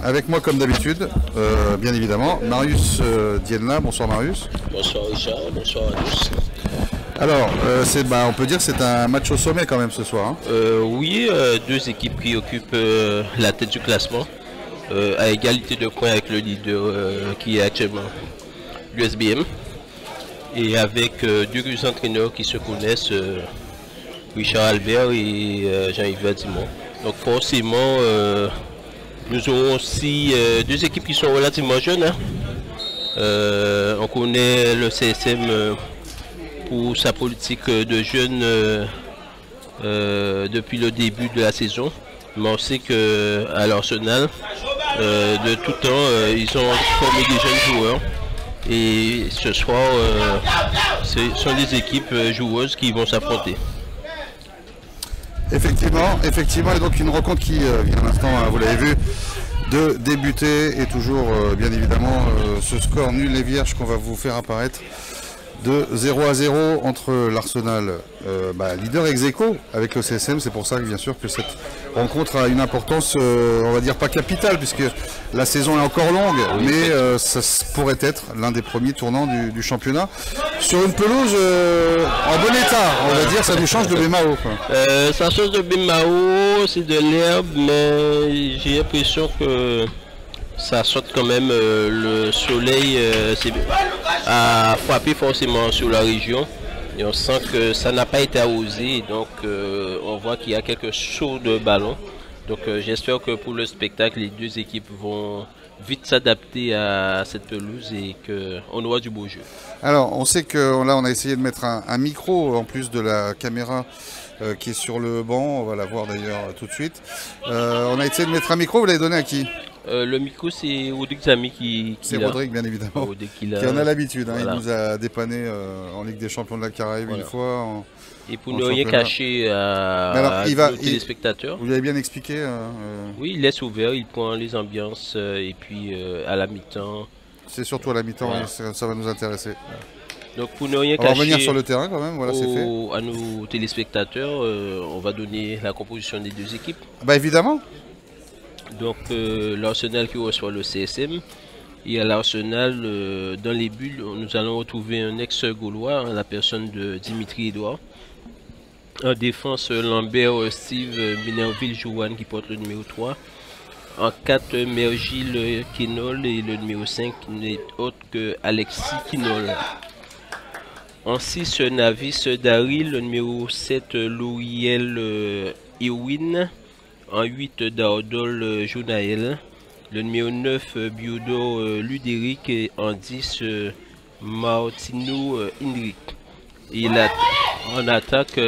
Avec moi comme d'habitude, bien évidemment, Marius Dienna. Bonsoir Marius. Bonsoir Richard, bonsoir à tous. Alors, on peut dire que c'est un match au sommet quand même ce soir. Hein. Oui, deux équipes qui occupent la tête du classement, à égalité de points avec le leader qui est actuellement l'USBM. Et avec deux entraîneurs qui se connaissent, Richard Albert et Jean-Yves Vadimon. Donc forcément, nous aurons aussi deux équipes qui sont relativement jeunes. Hein. On connaît le CSM pour sa politique de jeunes depuis le début de la saison. Mais on sait qu'à l'Arsenal, de tout temps, ils ont formé des jeunes joueurs. Et ce soir, ce sont des équipes joueuses qui vont s'affronter. Effectivement, et donc une rencontre qui vient à l'instant, vous l'avez vu, de débuter, et toujours bien évidemment ce score nul et vierge qu'on va vous faire apparaître de 0-0 entre l'Arsenal, leader ex aequo avec le CSM. C'est pour ça que bien sûr que cette rencontre a une importance, on va dire pas capitale, puisque la saison est encore longue, oui, mais ça pourrait être l'un des premiers tournants du championnat. Sur une pelouse en bon état, on va dire, ça nous change de Bemao. Ça change de Bemao, c'est de l'herbe, mais j'ai l'impression que ça saute quand même. Le soleil a frappé forcément sur la région et on sent que ça n'a pas été arrosé, donc on voit qu'il y a quelques sauts de ballon. Donc j'espère que pour le spectacle, les deux équipes vont vite s'adapter à cette pelouse et qu'on aura du beau jeu. Alors on sait que là on a essayé de mettre un micro en plus de la caméra qui est sur le banc, on va la voir d'ailleurs tout de suite. On a essayé de mettre un micro, vous l'avez donné à qui? Le micro, c'est Rodrigue Zami qui c'est Rodrigue, bien évidemment, qui en a l'habitude. Hein, voilà. Il nous a dépanné en Ligue des Champions de la Caraïbe une fois. Et pour ne rien cacher à nos téléspectateurs. Vous lui avez bien expliqué Oui, il laisse ouvert, il prend les ambiances et puis à la mi-temps. C'est surtout à la mi-temps, voilà. Ça va nous intéresser. Voilà. Donc pour ne rien cacher, on va revenir sur le terrain quand même, voilà, c'est fait. À nos téléspectateurs, on va donner la composition des deux équipes. Bah évidemment. Donc l'Arsenal qui reçoit le CSM, et à l'Arsenal, dans les buts, nous allons retrouver un ex-gaulois, la personne de Dimitri Edouard. En défense, Lambert Steve Minerville-Jouan qui porte le numéro 3. En 4, Mergile Kinol, et le numéro 5 n'est autre que Alexis Kinol. En 6, Navis Daryl, le numéro 7, Louriel Irwin. En 8, Daodol Jonaël. Le numéro 9, Biodo Ludéric. Et en 10, Martino Indric. Et là, en attaque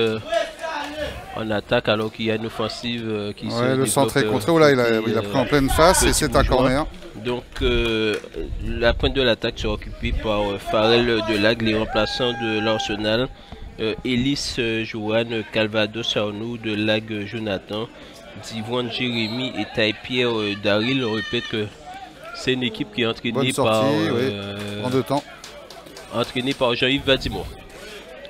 alors qu'il y a une offensive qui se le centre est contré. Là, il a pris en pleine face et c'est un corner. Donc la pointe de l'attaque sera occupée par Farrell Delague, les remplaçants de l'Arsenal. Ellis Joanne, Calvados Arnaud, Delague Jonathan, Divoine Jérémy et Taille-Pierre Daryl. On répète que c'est une équipe qui est entraînée en deux temps. Entraînée par Jean-Yves Vadimon.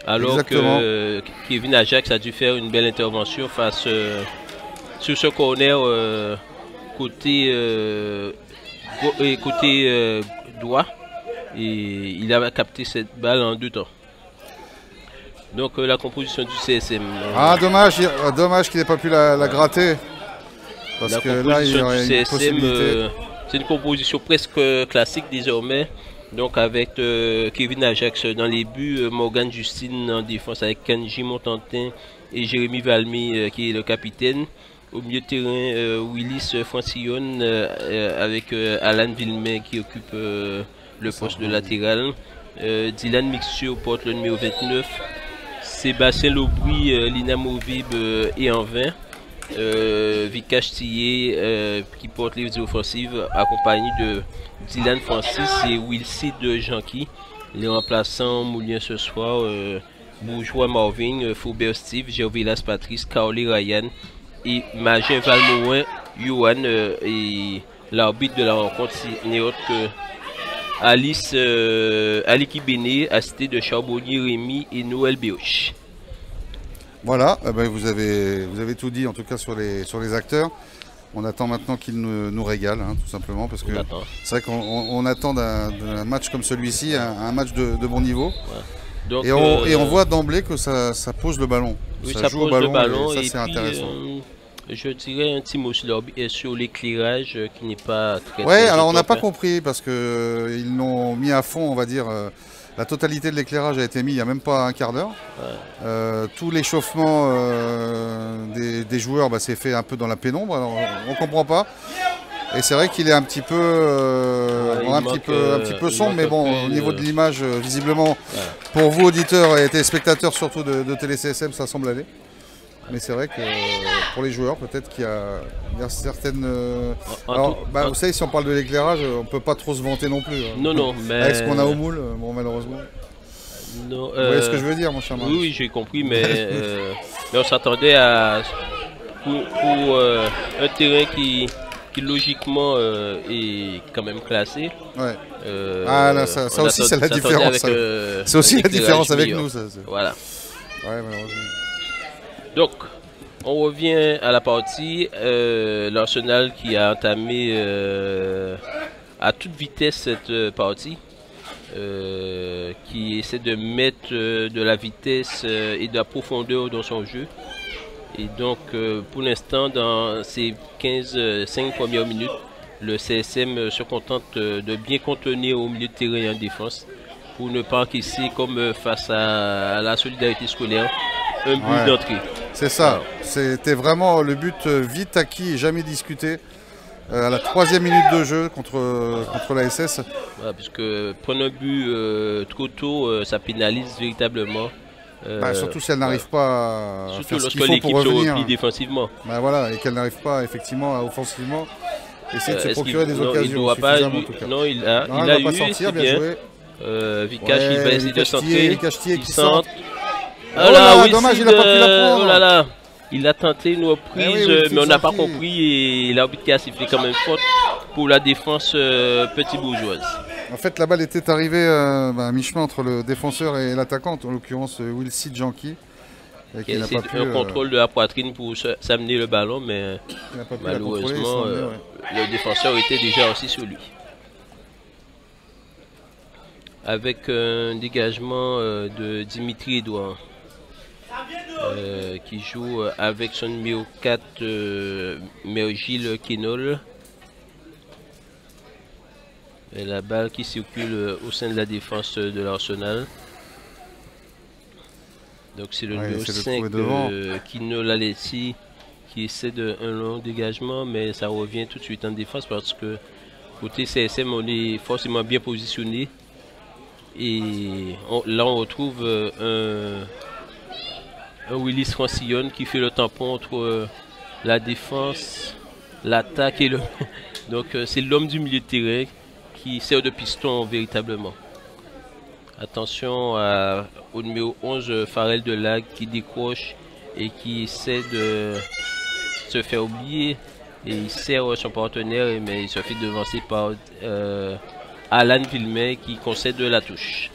Alors que Kevin Ajax a dû faire une belle intervention face sur ce corner côté droit, et il a capté cette balle en deux temps. Donc la composition du CSM. Dommage qu'il n'ait pas pu la gratter. Parce que là il y aurait une possibilité. C'est une composition presque classique désormais. Donc avec Kevin Ajax dans les buts, Morgan Justine en défense avec Kanji Montantin et Jérémy Valmy qui est le capitaine. Au milieu de terrain, Willis Francillon avec Alan Villemay qui occupe le poste de latéral. Dylan Mixture porte le numéro 29. Sébastien Lobry, Lina Movib et en 20. Vikash Tillé qui porte les offensives accompagné de Dylan Francis et Wilsid Janky. Les remplaçants Moulin ce soir, Bourgeois Marvin, Faubert Steve, Gervilas Patrice, Carly Ryan et Magin Valmouin Johan. Et l'arbitre de la rencontre n'est autre que Ali Kibéné, assisté de Charbonnier Rémy et Noël Béouche. Voilà, vous avez tout dit en tout cas sur les acteurs. On attend maintenant qu'il nous régale, hein, tout simplement, parce que c'est vrai qu'on attend d'un match comme celui-ci, un match de bon niveau. Ouais. Donc, et on voit d'emblée que ça pose le ballon. Oui, ça pose le ballon, et ça c'est intéressant. Je dirais un petit mot sur l'éclairage qui n'est pas très... Ouais, alors on n'a pas compris, parce qu'ils l'ont mis à fond, on va dire... La totalité de l'éclairage a été mis il n'y a même pas un quart d'heure. Ouais. Tout l'échauffement des joueurs s'est fait un peu dans la pénombre, alors on ne comprend pas. Et c'est vrai qu'il est un petit peu, un petit peu sombre, mais bon, au niveau de l'image, visiblement, pour vous auditeurs et téléspectateurs surtout de Télé CSM, ça semble aller. Mais c'est vrai que pour les joueurs, peut-être qu'il y a certaines... Alors, vous savez, si on parle de l'éclairage, on ne peut pas trop se vanter non plus. Hein. Non, mais... Avec ce qu'on a au moule, bon, malheureusement. Non, vous voyez ce que je veux dire, mon cher Marius? Oui, j'ai compris, mais on s'attendait à... Pour un terrain qui logiquement est quand même classé. Ouais. Là, ça aussi, c'est la différence. C'est aussi la différence avec nous. Ça, voilà. Ouais, malheureusement. Donc, on revient à la partie. L'Arsenal qui a entamé à toute vitesse cette partie, qui essaie de mettre de la vitesse et de la profondeur dans son jeu. Et donc, pour l'instant, dans ces 5 premières minutes, le CSM se contente de bien contenir au milieu de terrain en défense pour ne pas encaisser comme face à la solidarité scolaire un but d'entrée. C'est ça, c'était vraiment le but vite acquis et jamais discuté à la 3e minute de jeu contre la SS. Voilà, puisque prendre un but trop tôt, ça pénalise véritablement. Surtout si elle n'arrive pas à surtout lorsque l'équipe se replie défensivement. Voilà, et qu'elle n'arrive pas effectivement à offensivement essayer de se procurer des occasions. Non, il a eu, sortir, bien joué. Vikash, il va essayer de centrer. Il centre. Oh là, dommage, il n'a pas pu la prendre. Oh là là. Il a tenté une reprise, mais on n'a pas compris et l'arbitre qui a sifflé quand même faute pour la défense petit bourgeoise. En fait, la balle était arrivée à mi-chemin entre le défenseur et l'attaquant, en l'occurrence Wilsid Janki. Qui a essayé un contrôle de la poitrine pour s'amener le ballon, mais malheureusement, le défenseur était déjà aussi sur lui. Avec un dégagement de Dimitri Edouard. Qui joue avec son numéro 4, Mergil Kenol. Et la balle qui circule au sein de la défense de l'Arsenal. Donc c'est le numéro 5, Kenol Alessi, qui essaie un long dégagement, mais ça revient tout de suite en défense parce que côté CSM, on est forcément bien positionné. Et là, on retrouve un Willis Francillon qui fait le tampon entre la défense, l'attaque et le... Donc c'est l'homme du milieu de terrain qui sert de piston véritablement. Attention au numéro 11, Farrell Delague, qui décroche et qui essaie de se faire oublier. Et il sert son partenaire, mais il se fait devancer par Alan Villemay qui concède la touche.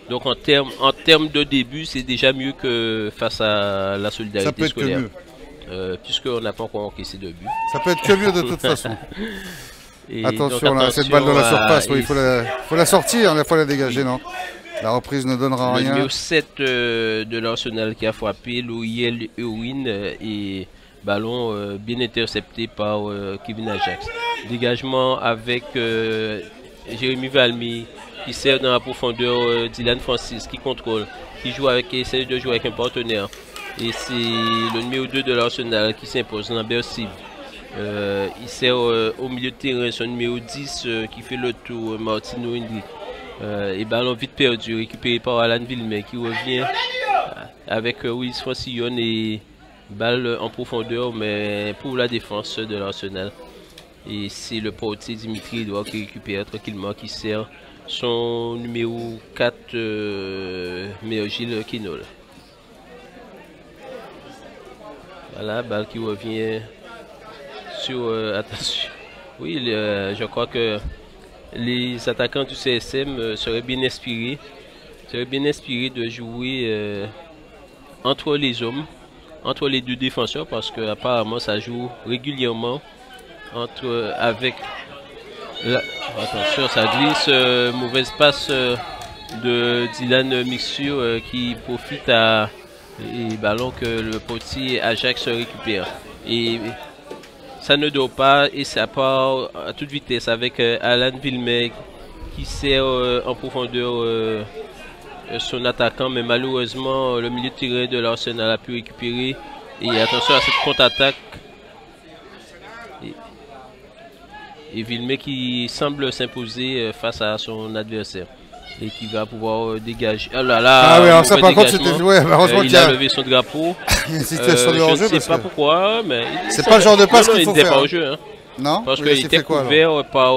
Donc en termes de début, c'est déjà mieux que face à la solidarité scolaire. Puisqu'on n'a pas encore encaissé de but. Ça peut être que mieux de toute façon. Attention, là, cette balle dans la surface, il faut la sortir, il faut la dégager, non? La reprise ne donnera rien. Le numéro 7 de l'Arsenal qui a frappé, Loïel Ewin, et ballon bien intercepté par Kevin Ajax. Dégagement avec Jérémy Valmy, qui sert dans la profondeur Dylan Francis, qui contrôle, qui essaie de jouer avec un partenaire. Et c'est le numéro 2 de l'Arsenal qui s'impose, Lambert Sive. Il sert au milieu de terrain son numéro 10 qui fait le tour, Martino Indi. Et ballon vite perdu, récupéré par Alan Villemay qui revient avec Willis Francillon et balle en profondeur, mais pour la défense de l'Arsenal. Et c'est le portier Dimitri Edouard qui récupère tranquillement, qui sert son numéro 4, Mergil Kenol. Voilà, balle qui revient sur... attention. Oui, je crois que les attaquants du CSM seraient bien inspirés. De jouer entre les hommes entre les deux défenseurs parce que apparemment ça joue régulièrement avec attention, ça glisse, mauvaise passe de Dylan Mixture qui profite à les ballons que le portier Ajax récupère. Et ça ne dort pas et ça part à toute vitesse avec Alan Villemec qui sert en profondeur son attaquant, mais malheureusement le milieu de terrain de l'Arsenal a pu récupérer. Et attention à cette contre-attaque. Et Villemec qui semble s'imposer face à son adversaire. Et qui va pouvoir dégager. Oh là là, ah oui, alors ça par contre c'était joué. Il a levé son drapeau. Il y a une situation de hors-jeu. Je ne sais pas pourquoi, mais c'est pas le genre de passe qu'il faut faire. Il n'était pas au jeu. Hein. Non. Parce qu'il était couvert par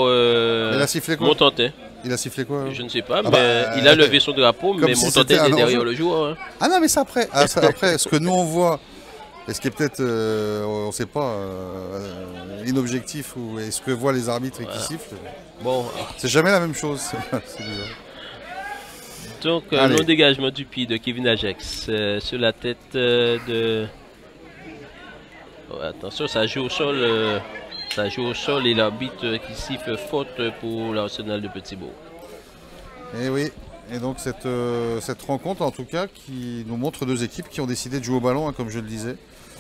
Montantin. Il a sifflé quoi alors? Je ne sais pas, mais il a levé son drapeau, mais Montantin était derrière le joueur. Hein. Ah non, mais ça après. Après, ce que nous on voit, est-ce qui est peut-être, on ne sait pas, inobjectif, ou est-ce que voient les arbitres et qui sifflent? Bon, c'est jamais la même chose. C'est bizarre. Donc, non dégagement du pied de Kevin Ajax sur la tête de. Oh, attention, ça joue au sol. Ça joue au sol et l'arbitre qui siffle faute pour l'Arsenal de Petit-Bourg. Et oui, et donc cette rencontre en tout cas qui nous montre deux équipes qui ont décidé de jouer au ballon, hein, comme je le disais.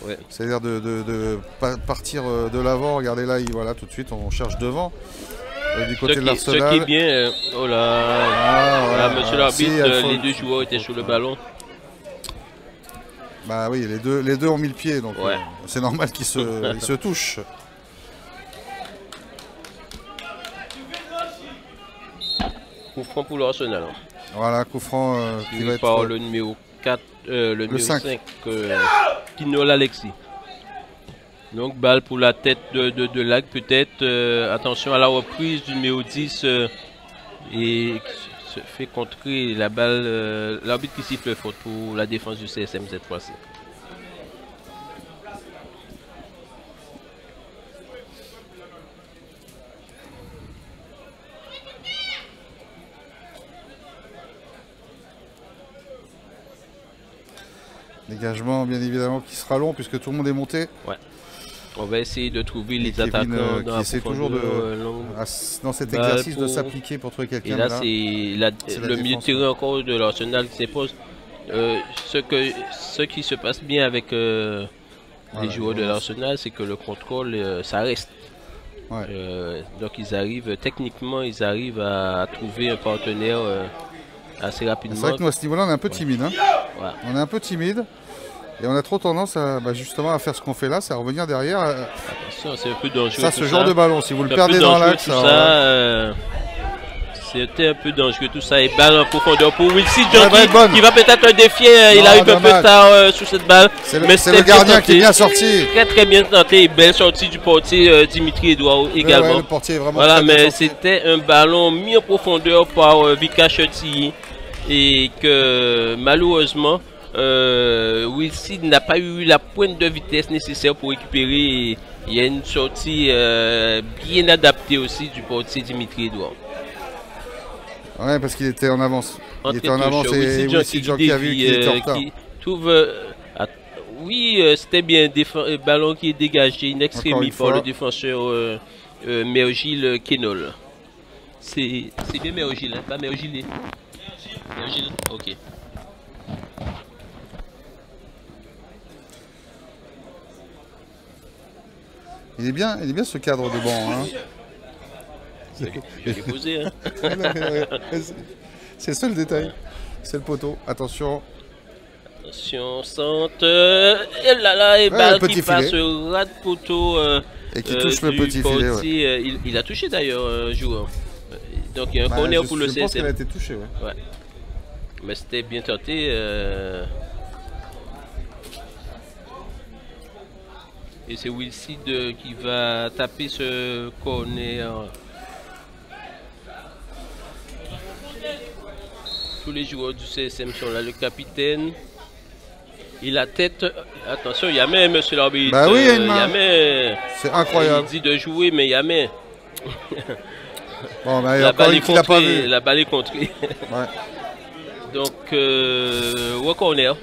Ouais. C'est-à-dire de partir de l'avant. Regardez là, voilà, tout de suite on cherche devant. Du côté de l'Arsenal. Ce qui est bien, oh là, voilà, monsieur l'arbitre, les deux joueurs étaient sur le ballon. Bah oui, les deux ont mis le pied, donc c'est normal qu'ils se touchent. Coup franc pour l'Arsenal. Voilà, coup franc qui va être par le numéro 4, le numéro 5, Pinol Alexis. Donc balle pour la tête de Lag peut-être. Attention à la reprise du numéro 10 et se fait contrer la balle. L'arbitre qui siffle faute pour la défense du CSM cette fois-ci. Dégagement bien évidemment qui sera long puisque tout le monde est monté. Ouais. On va essayer de trouver les attaquants dans qui essaie toujours dans cet exercice de s'appliquer pour trouver quelqu'un. Et là, c'est le milieu de terrain encore de l'Arsenal qui s'impose. Ce qui se passe bien avec les joueurs de l'Arsenal, c'est que le contrôle, ça reste. Ouais. Donc ils arrivent, techniquement, ils arrivent à trouver un partenaire assez rapidement. C'est vrai que nous à ce niveau-là, on est un peu timide. Hein. Ouais. On est un peu timide. Et on a trop tendance à justement à faire ce qu'on fait là, c'est à revenir derrière. Attention, c'est un peu dangereux. Ça, ce genre de ballon, si vous le perdez dans l'axe, c'était un peu dangereux tout ça. Et balle en profondeur pour Wilson qui va peut-être défier. Il arrive un peu tard sur cette balle. C'est le gardien qui est bien sorti. Très très bien tenté et belle sortie du portier Dimitri Edouard également. Ouais, le portier est vraiment voilà, mais c'était un ballon mis en profondeur par Vika Chetty et que malheureusement. Wilson n'a pas eu la pointe de vitesse nécessaire pour récupérer. Il y a une sortie bien adaptée aussi du portier Dimitri Edouard. Ouais, parce qu'il était en avance. Il était en avance et Wilson qui a vu qu'il était en retard. Oui, c'était bien. Ballon qui est dégagé in extremis par le défenseur Mergil Kenol. C'est bien Mergil, hein, pas Mergil. Mergil, ok. Il est bien ce cadre de banc. Hein. Je l'ai posé. Hein. C'est le seul détail. C'est le poteau. Attention. Attention, centre. Et là là, et balle qui passe au ras de poteau. Et qui touche le petit filet. Ouais. Il a touché d'ailleurs, joueur. Donc il y a un corner pour le CSM. Je pense qu'elle a été touchée. Ouais. Mais c'était bien tenté. Et c'est Wilson qui va taper ce corner. Tous les joueurs du CSM sont là. Le capitaine. Et la tête. Attention, il y a même, monsieur l'arbitre. Bah oui, il y a même. C'est incroyable. Il dit de jouer, mais il y a même. Bon, bah, la balle est contrée. La balle est contrée. Ouais. Donc, corner.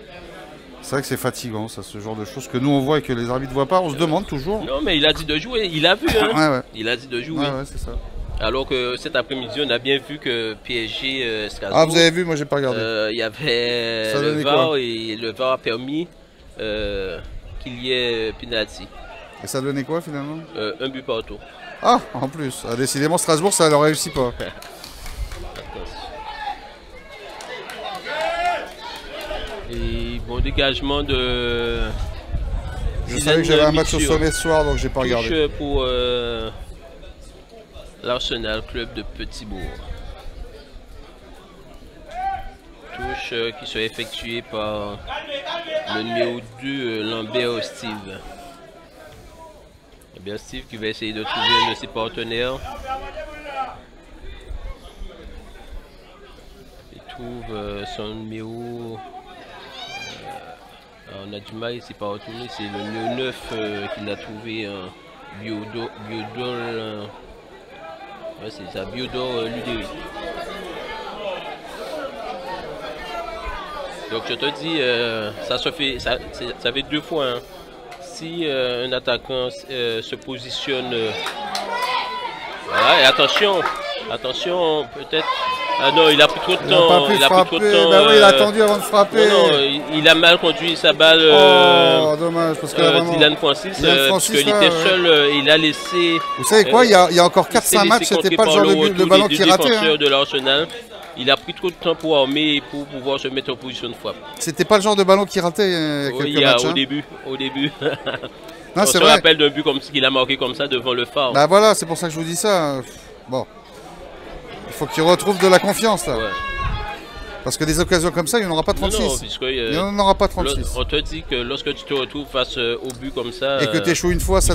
C'est vrai que c'est fatigant, ça, ce genre de choses que nous on voit et que les arbitres ne voient pas. On se demande toujours. Non, mais il a dit de jouer, il a vu. Hein. Ouais, ouais. Il a dit de jouer. Ouais, ouais, c'est ça. Alors que cet après-midi, on a bien vu que PSG Strasbourg. Ah, vous avez vu, moi j'ai pas regardé. Il y avait Ça le donnait VAR quoi? et le VAR a permis qu'il y ait penalty. Et ça donnait quoi finalement? Un but partout. Ah, en plus. Ah, décidément, Strasbourg, ça ne réussit pas. Et bon dégagement de. Je savais que j'avais un match au sommet ce soir, donc j'ai pas regardé. Touche pour l'Arsenal, club de Petit-Bourg. Touche qui sera effectuée par le numéro 2, Lambert Steve. Eh bien, Steve qui va essayer de trouver un de ses partenaires. Il trouve son numéro. On a du mal ici pas retourner, c'est le numéro 9 qu'il a trouvé Biodor. Ouais, c'est ça, Biodor Ludéry. Donc je te dis, ça fait 2 fois. Hein. Si un attaquant se positionne, voilà, et attention, peut-être. Ah non, il a pris trop de temps. Il a pris trop de temps. Bah oui, il a attendu avant de frapper. Non, il a mal conduit sa balle. Oh, dommage, parce que vraiment. Dylan Francis, parce qu'il était seul, il a laissé. Vous savez quoi, il y a encore 4-5 matchs, c'était pas le genre de ballon qui ratait. Hein. De l'Arsenal. Il a pris trop de temps pour armer et pour pouvoir se mettre en position de frappe. C'était pas le genre de ballon qui ratait quelques matchs. Au début. Non, on se rappelle d'un but comme qu'il a marqué comme ça devant le phare. Bah voilà, c'est pour ça que je vous dis ça. Bon. Il faut qu'il retrouve de la confiance là. Ouais. Parce que des occasions comme ça, il n'y en aura pas 36. Non, puisque, il n'y en aura pas 36. On te dit que lorsque tu te retrouves face au but comme ça. Et que tu échoues une fois, ça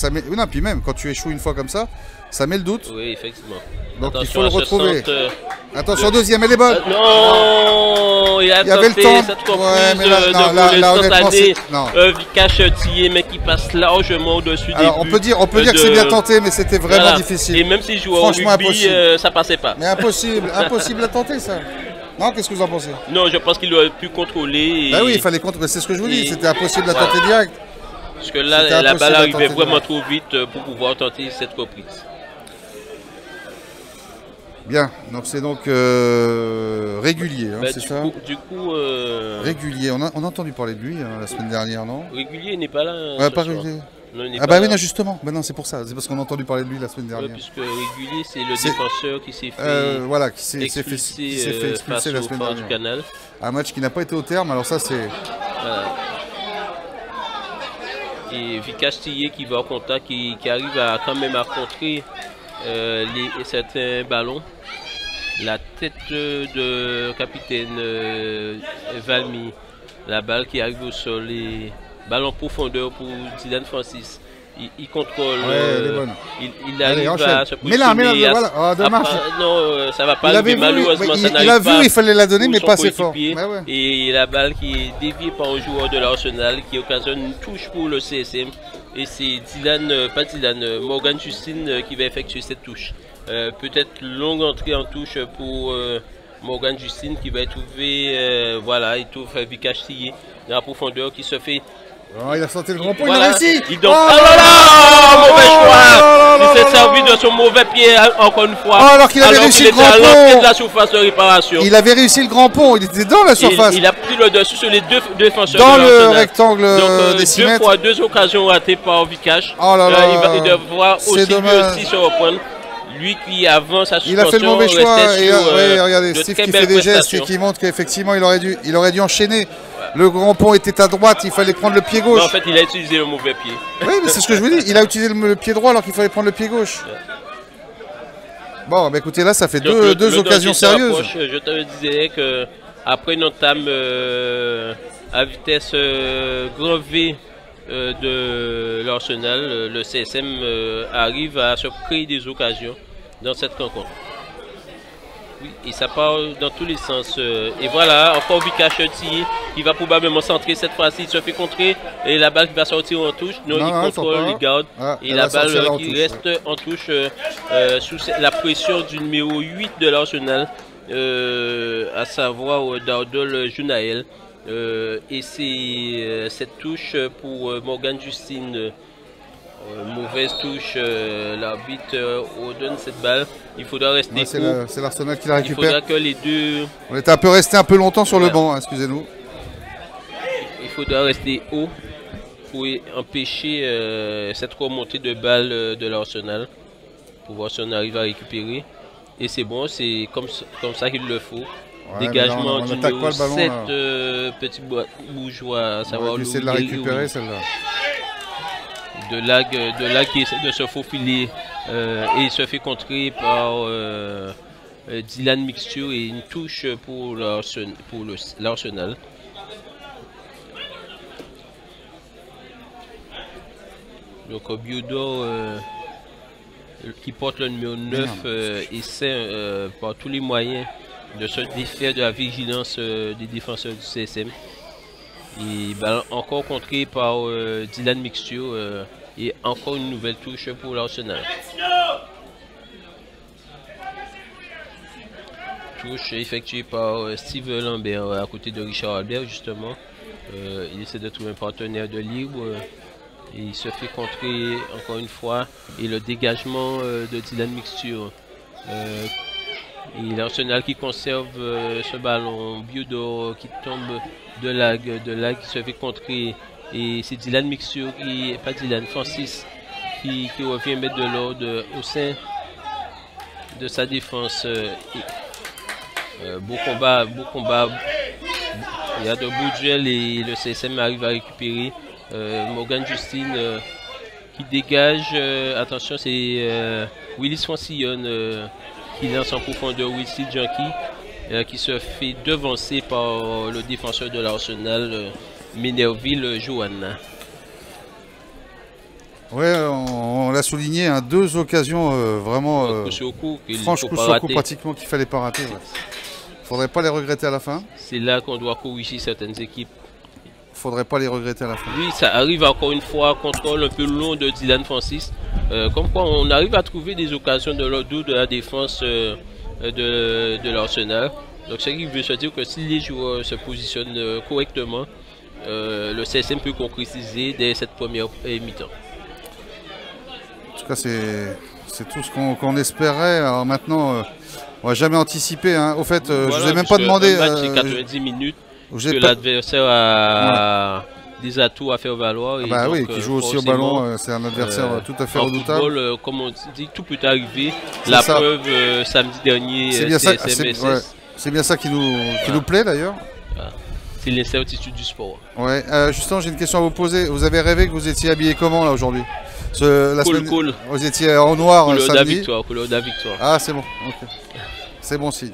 met. Non, puis même quand tu échoues une fois comme ça, ça met le doute. Oui, effectivement. Donc il faut le retrouver. Attention, deuxième, elle est bonne. Non, il a avait le temps. Cette reprise de Vikash Tillé, mais qui passe largement au-dessus des buts. On peut dire que c'est bien tenté, mais c'était vraiment difficile. Et même s'il jouait au rugby, ça passait pas. Mais impossible à tenter ça. Non, qu'est-ce que vous en pensez? Non, je pense qu'il aurait pu contrôler. Bah oui, il fallait contrôler, c'est ce que je vous dis, c'était impossible à tenter direct. Parce que là, la balle arrivait vraiment trop vite pour pouvoir tenter cette reprise. Bien, donc c'est régulier, hein, c'est ça? Du coup, régulier, on a entendu parler de lui la semaine dernière, non? Régulier n'est pas là. Ouais, pas régulier. Non, ah bah oui, non, justement, bah non, c'est pour ça, c'est parce qu'on a entendu parler de lui la semaine dernière. Ouais, puisque Régulier, c'est le défenseur qui s'est fait, voilà, qui s'est fait expulser la semaine dernière. Du Canal. Un match qui n'a pas été au terme, alors ça c'est... Voilà. Et Vikash Tillé qui va au contact, qui arrive à quand même à contrer certains ballons. La tête de capitaine Valmy, la balle qui arrive au sol, et balle en profondeur pour Dylan Francis. Il contrôle, il arrive à se positionner. Mais là, voilà, oh, dommage. Non, ça va pas arriver, malheureusement ça n'arrive pas. Il a vu, il fallait la donner, mais pas assez fort. Et la balle qui est déviée par un joueur de l'Arsenal qui occasionne une touche pour le CSM. Et c'est Morgan Justine qui va effectuer cette touche. Peut-être longue entrée en touche pour Morgan Justine qui va trouver, voilà, il trouve Vikash Tillé dans la profondeur qui se fait. Oh, il a sorti le grand point, il a réussi. Oh là là, mauvais choix. Il s'est servi de son mauvais pied encore une fois. Alors qu'il avait réussi le grand pont. De la surface de réparation. Il avait réussi le grand pont, il était dans la surface. Il a pris le dessus sur les deux défenseurs. Dans le rectangle des 6 mètres. 2 fois 2 occasions ratées par Vikash. Oh là là. Il va devoir aussi se reprendre. Lui qui avant sa suspension, il a fait le mauvais choix. Et regardez, Steve qui fait des gestes et qui montre qu'effectivement il aurait dû enchaîner. Le grand pont était à droite, il fallait prendre le pied gauche. Mais en fait, il a utilisé le mauvais pied. Oui, mais c'est ce que je vous dis. Il a utilisé le pied droit alors qu'il fallait prendre le pied gauche. Bon, bah écoutez, là, ça fait deux occasions sérieuses. Je te disais que après une entame à vitesse grand V de l'Arsenal, le CSM arrive à se créer des occasions dans cette rencontre. Oui, et ça part dans tous les sens. Et voilà, encore Vikash Tillé qui va probablement centrer cette fois-ci. Il se fait contrer et la balle qui va sortir en touche. Non, il contrôle, il garde. Et la balle qui reste en touche sous la pression du numéro 8 de l'Arsenal, à savoir Dardol Junael. Et c'est cette touche pour Morgan Justine. Mauvaise touche, l'arbitre ordonne cette balle. Il faudra rester ouais, c'est l'Arsenal qui la récupère. Il faudra que les deux... On était resté un peu longtemps sur le banc, hein, excusez-nous. Il faudra rester haut pour empêcher cette remontée de balle de l'Arsenal. Pour voir si on arrive à récupérer. Et c'est bon, c'est comme ça qu'il le faut. Ouais, dégagement du numéro 7, petit bourgeois, à savoir on va essayer de la récupérer celle-là. De lag qui essaie de se faufiler et il se fait contrer par Dylan Mixture et une touche pour l'Arsenal. Donc Biodor qui porte le numéro 9 essaie par tous les moyens de se défaire de la vigilance des défenseurs du CSM. Et encore contré par Dylan Mixture et encore une nouvelle touche pour l'Arsenal. Touche effectuée par Steve Lambert à côté de Richard Albert justement. Il essaie de trouver un partenaire de libre et il se fait contrer encore une fois. Et le dégagement de Dylan Mixture. Et l'Arsenal qui conserve ce ballon. Biodor qui tombe de lag qui se fait contrer. Et c'est Dylan Mixture pas Dylan, Francis qui revient mettre de l'ordre au sein de sa défense. Beau combat. Il y a de beaux duels et le CSM arrive à récupérer. Morgan Justine qui dégage. Attention, c'est Willis Francillon qui lance en profondeur Wilson Junkie qui se fait devancer par le défenseur de l'Arsenal, Minerville Johanna. Ouais, on l'a souligné, hein, deux occasions vraiment franches coup sur coup pratiquement qu'il fallait pas rater. Ouais. Faudrait pas les regretter à la fin. C'est là qu'on doit corriger certaines équipes. Faudrait pas les regretter à la fin. Oui, ça arrive encore une fois, contrôle un peu long de Dylan Francis. Comme quoi on arrive à trouver des occasions de l'ordre de la défense de l'Arsenal. Donc ce qui veut se dire que si les joueurs se positionnent correctement, le CSM peut concrétiser dès cette première mi-temps. En tout cas c'est tout ce qu'on espérait. Alors maintenant on va jamais anticiper. Hein. Au fait, voilà, je vous ai même pas demandé. Un match c'est 90 minutes. Que l'adversaire a des atouts à faire valoir. Et bah donc, oui, qui joue aussi au ballon, c'est un adversaire tout à fait redoutable. Football, comme on dit, tout peut arriver. La preuve, samedi dernier, c'est bien ça qui nous plaît d'ailleurs. Voilà. C'est l'incertitude du sport. Ouais, justement, j'ai une question à vous poser. Vous avez rêvé que vous étiez habillé comment là aujourd'hui? Cool. Vous étiez en noir couleur samedi. Couleur de la victoire. Ah, c'est bon. Okay. C'est bon signe.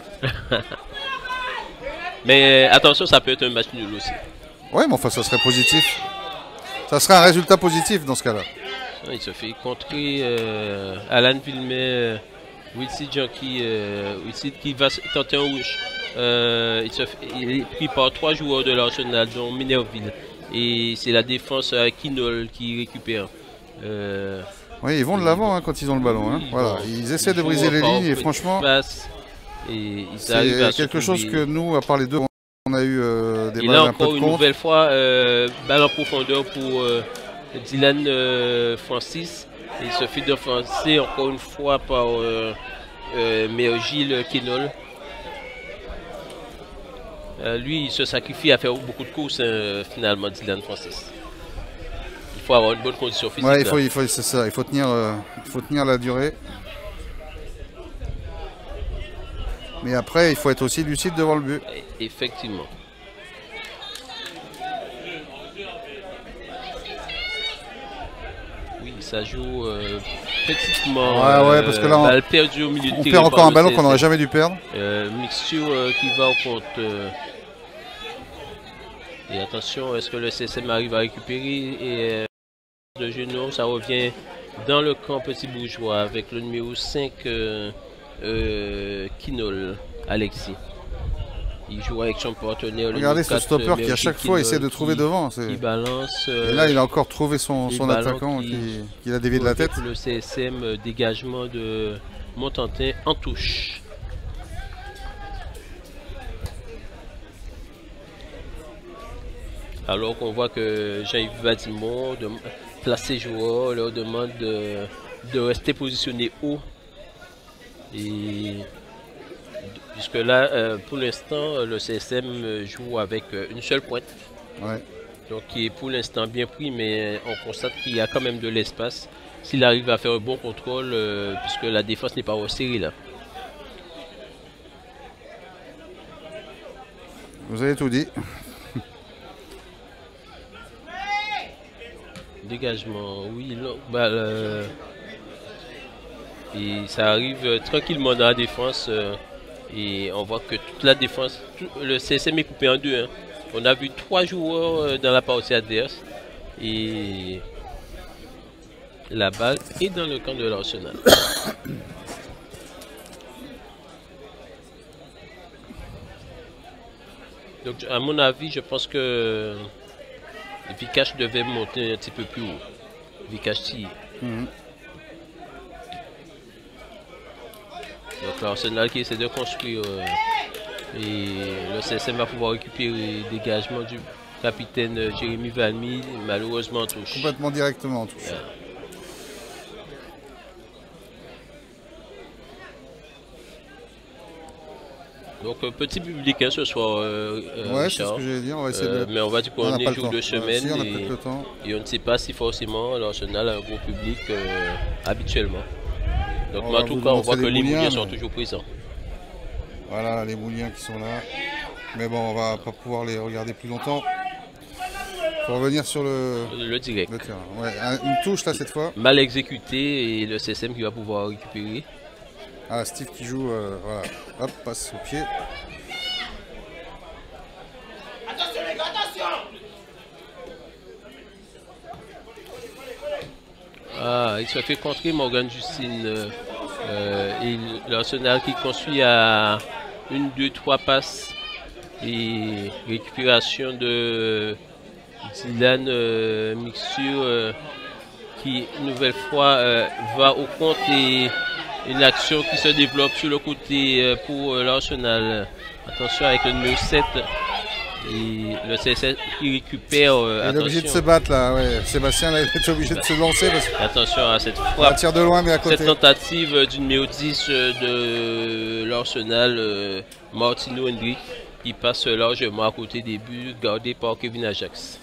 Mais attention, ça peut être un match nul aussi. Ouais, mais enfin, ça serait positif. Ça serait un résultat positif dans ce cas-là. Il se fait contrer Alan Vilmet, Wilson Junkie, qui va tenter un rouge. Il est pris par 3 joueurs de l'Arsenal, dont Minerville. Et c'est la défense Kinol qui récupère. Oui, ils vont de l'avant hein, quand ils ont le ballon. Hein. Voilà. Ils essaient de briser les lignes et franchement... C'est quelque chose que nous, à part les deux, on a eu des balles un peu de contre. Une nouvelle fois, balle en profondeur pour Dylan Francis. Il se fait défoncer encore une fois par Gilles Kinol. Lui, il se sacrifie à faire beaucoup de courses finalement, Dylan Francis. Il faut avoir une bonne condition physique. Ouais, c'est ça. Il faut tenir la durée. Mais après, il faut être aussi lucide devant le but. Effectivement. Oui, ça joue petitement. Ouais, parce que là, balle perdue au milieu de terrain. On perd encore un ballon qu'on n'aurait jamais dû perdre. Mixture qui va au compte. Et attention, est-ce que le CSM arrive à récupérer et de genou, ça revient dans le camp petit bourgeois avec le numéro 5 Kinol, Alexis. Il joue avec son partenaire. Regardez ce stopper qui à chaque fois essaie de trouver devant. Il balance. Et là, il a encore trouvé son attaquant qui a dévié de la tête. Le CSM, dégagement de Montantin en touche. Alors qu'on voit que Jean-Yves Vadimon place ses joueurs, leur demande de rester positionné haut. Et puisque là, pour l'instant, le CSM joue avec une seule pointe. Ouais. Donc qui est pour l'instant bien pris, mais on constate qu'il y a quand même de l'espace. S'il arrive à faire un bon contrôle, puisque la défense n'est pas resserrée là. Vous avez tout dit. Dégagement, oui. Et ça arrive tranquillement dans la défense. Et on voit que toute la défense, le CSM est coupé en deux. Hein. On a vu 3 joueurs dans la partie adverse. Et la balle est dans le camp de l'Arsenal. Donc à mon avis, je pense que Vikash devait monter un petit peu plus haut. Vikash tire. Donc l'Arsenal qui essaie de construire et le CSM va pouvoir récupérer les dégagements du capitaine Jérémy Valmy, malheureusement en touche. Complètement directement en touche. Yeah. Donc petit public hein, ce soir. Ouais, c'est ce que j'allais dire. On va essayer de... Mais on va dire qu'on est jour de semaine si, on a peut-être le temps. Et on ne sait pas si forcément l'Arsenal a un gros public habituellement. Donc en tout cas, on voit que les Mouliens sont toujours présents. Voilà les Mouliens qui sont là. Mais bon, on va pas pouvoir les regarder plus longtemps. Faut revenir sur le direct. Le terrain. Ouais, une touche là cette fois. Mal exécuté et le CSM qui va pouvoir récupérer. Ah, Steve qui joue, voilà. Hop, passe au pied. Attention les gars, attention! Ah, il se fait contrer Morgan Justine. Et l'Arsenal qui construit à 1, 2, 3 passes. Et récupération de Dylan Mixture qui une nouvelle fois va au compte et une action qui se développe sur le côté pour l'Arsenal. Attention avec le numéro 7 et le CSS qui récupère. Il est obligé de se battre là, ouais. Sébastien là, il est obligé de se lancer. Parce que... Attention à cette frappe. Tire de loin mais à côté. Cette tentative du numéro 10 de l'Arsenal, Martino Hendrick, qui passe largement à côté des buts gardés par Kevin Ajax.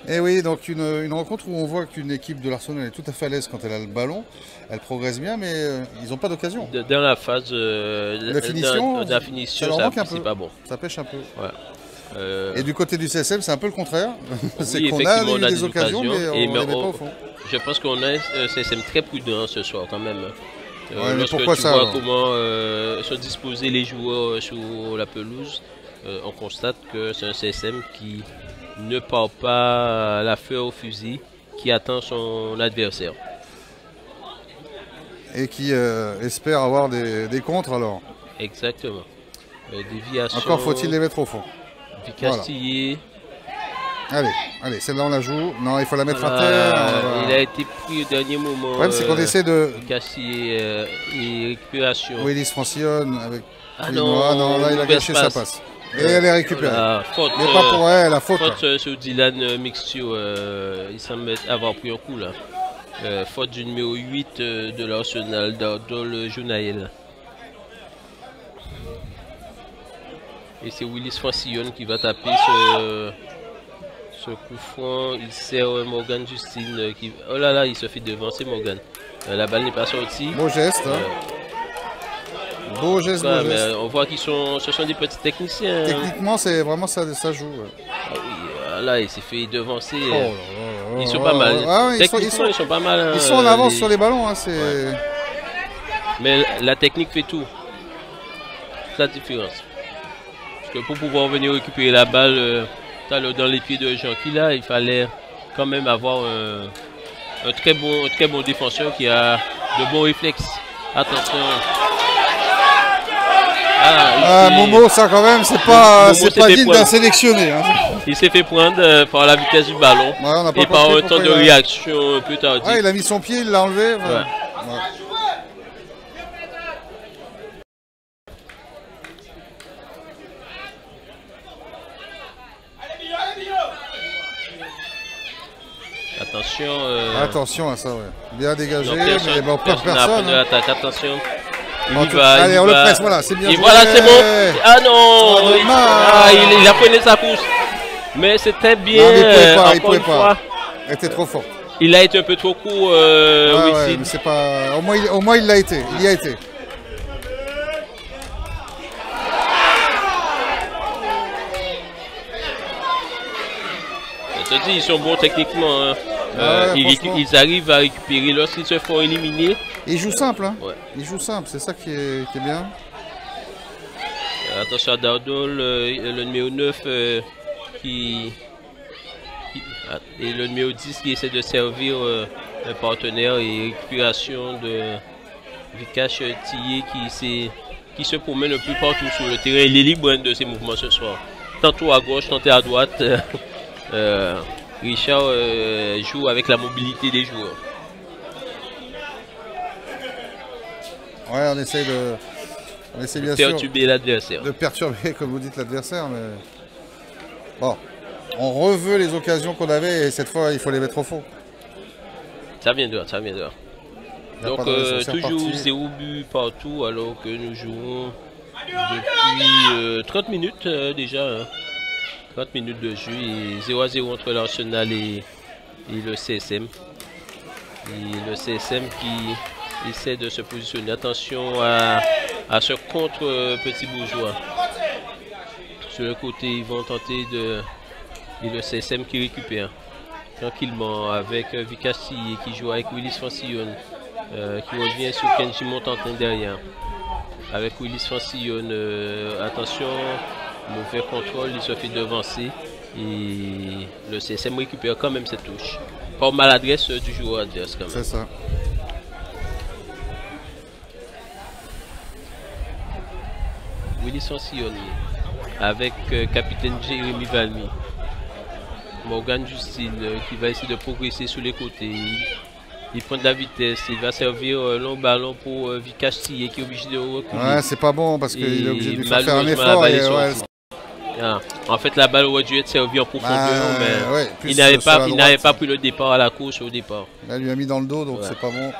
Et oui, donc une rencontre où on voit qu'une équipe de l'Arsenal est tout à fait à l'aise quand elle a le ballon. Elle progresse bien, mais ils n'ont pas d'occasion. Dans la phase de finition, c'est pas bon. Ça pêche un peu. Ouais. Et du côté du CSM, c'est un peu le contraire. C'est Oui, qu'on a eu des occasions, mais on ne les met pas au fond. Je pense qu'on a un CSM très prudent ce soir quand même. Ouais, lorsque pourquoi tu ça, vois comment se disposer les joueurs sur la pelouse, on constate que c'est un CSM qui ne part pas la feu au fusil, qui attend son adversaire. Et qui espère avoir des contres alors. Exactement. Déviation. Encore faut-il les mettre au fond. Castillé. Voilà. Allez, celle-là on la joue. Non, il faut la mettre à terre. Il a été pris au dernier moment. Le problème c'est qu'on essaie de... Castillé et récupération. Willis Francione avec... non, là il a gâché sa passe. Et elle est récupérée. Faute, mais pas pour elle, la faute. Faute sur Dylan Mixture, il semble avoir pris un coup là. Faute du numéro 8 de l'Arsenal, Dardol Jounaël. Et c'est Willis Francione qui va taper ce coup franc. Il sert Morgan Justine. Oh là là, il se fait devancer Morgan. La balle n'est pas sortie. Beau geste. Beau geste, beau geste. Mais on voit qu'ils ce sont des petits techniciens. Techniquement, c'est vraiment ça joue. Ah oui, là, il s'est fait devancer. Ils sont pas mal. Techniquement, ils sont pas mal. Ils sont en avance sur les ballons. Hein, ouais. Mais la technique fait tout. C'est la différence. Parce que pour pouvoir venir récupérer la balle dans les pieds de Jean-Qui là, il fallait quand même avoir un très bon défenseur qui a de bons réflexes. Attention. Momo, ça quand même, c'est pas digne d'un sélectionné. Hein. Il s'est fait prendre par la vitesse du ballon et par un temps de réaction un peu tardif. Il a mis son pied, il l'a enlevé. Enfin, Attention. Attention à ça, ouais. Bien dégagé, Non, personne, mais bon, personne personne. n'a attaque. Attention. Allez, on le presse, voilà, c'est bien Et joué. voilà, c'est bon. Ah non, dommage. il a pris sa course. Mais c'était bien. Non, mais il encore pouvait une pas. fois. Elle était trop forte. Il a été un peu trop court. Ouais, Wissine. mais c'est pas. Au moins, il l'a été. Il y a été. Je te dis, ils sont bons techniquement. Hein. Franchement. Ils arrivent à récupérer lorsqu'ils se font éliminer. Il joue simple, hein. Ouais. Il joue simple, c'est ça qui est bien. Attention à Dardol, le numéro 9 et le numéro 10 qui essaie de servir un partenaire et récupération de Vikash Tillé qui se promène un peu partout sur le terrain. Il est libre de ses mouvements ce soir. Tantôt à gauche, tantôt à droite. Richard joue avec la mobilité des joueurs. Ouais, on essaie bien sûr Perturber l'adversaire. de perturber, comme vous dites, l'adversaire. Mais bon, on reveut les occasions qu'on avait et cette fois, il faut les mettre au fond. Ça vient dehors, ça vient dehors. Donc toujours 0 but partout alors que nous jouons depuis 30 minutes déjà. Hein. 30 minutes de jeu et 0-0 entre l'Arsenal et le CSM. Et le CSM qui essaie de se positionner. Attention à ce contre Petit Bourgeois. Sur le côté, ils vont tenter de... Et le CSM qui récupère tranquillement avec Vikash Tillé qui joue avec Willis Francillon. Qui revient sur Kenji Montantin derrière. Avec Willis Francillon, attention, mauvais contrôle, il se fait devancer. Et le CSM récupère quand même cette touche. Par maladresse du joueur adverse quand même. C'est ça. Willis Francillon avec capitaine Jérémy Valmy. Morgan Justine qui va essayer de progresser sur les côtés. Il prend de la vitesse, il va servir long ballon pour Vikash Tillé qui est obligé de reculer. Ouais, c'est pas bon parce qu'il est obligé de lui faire un effort. En fait, la balle aurait dû être servie en profondeur, mais ouais, il n'avait pas pris le départ à la course au départ. Là, il lui a mis dans le dos, donc c'est pas bon.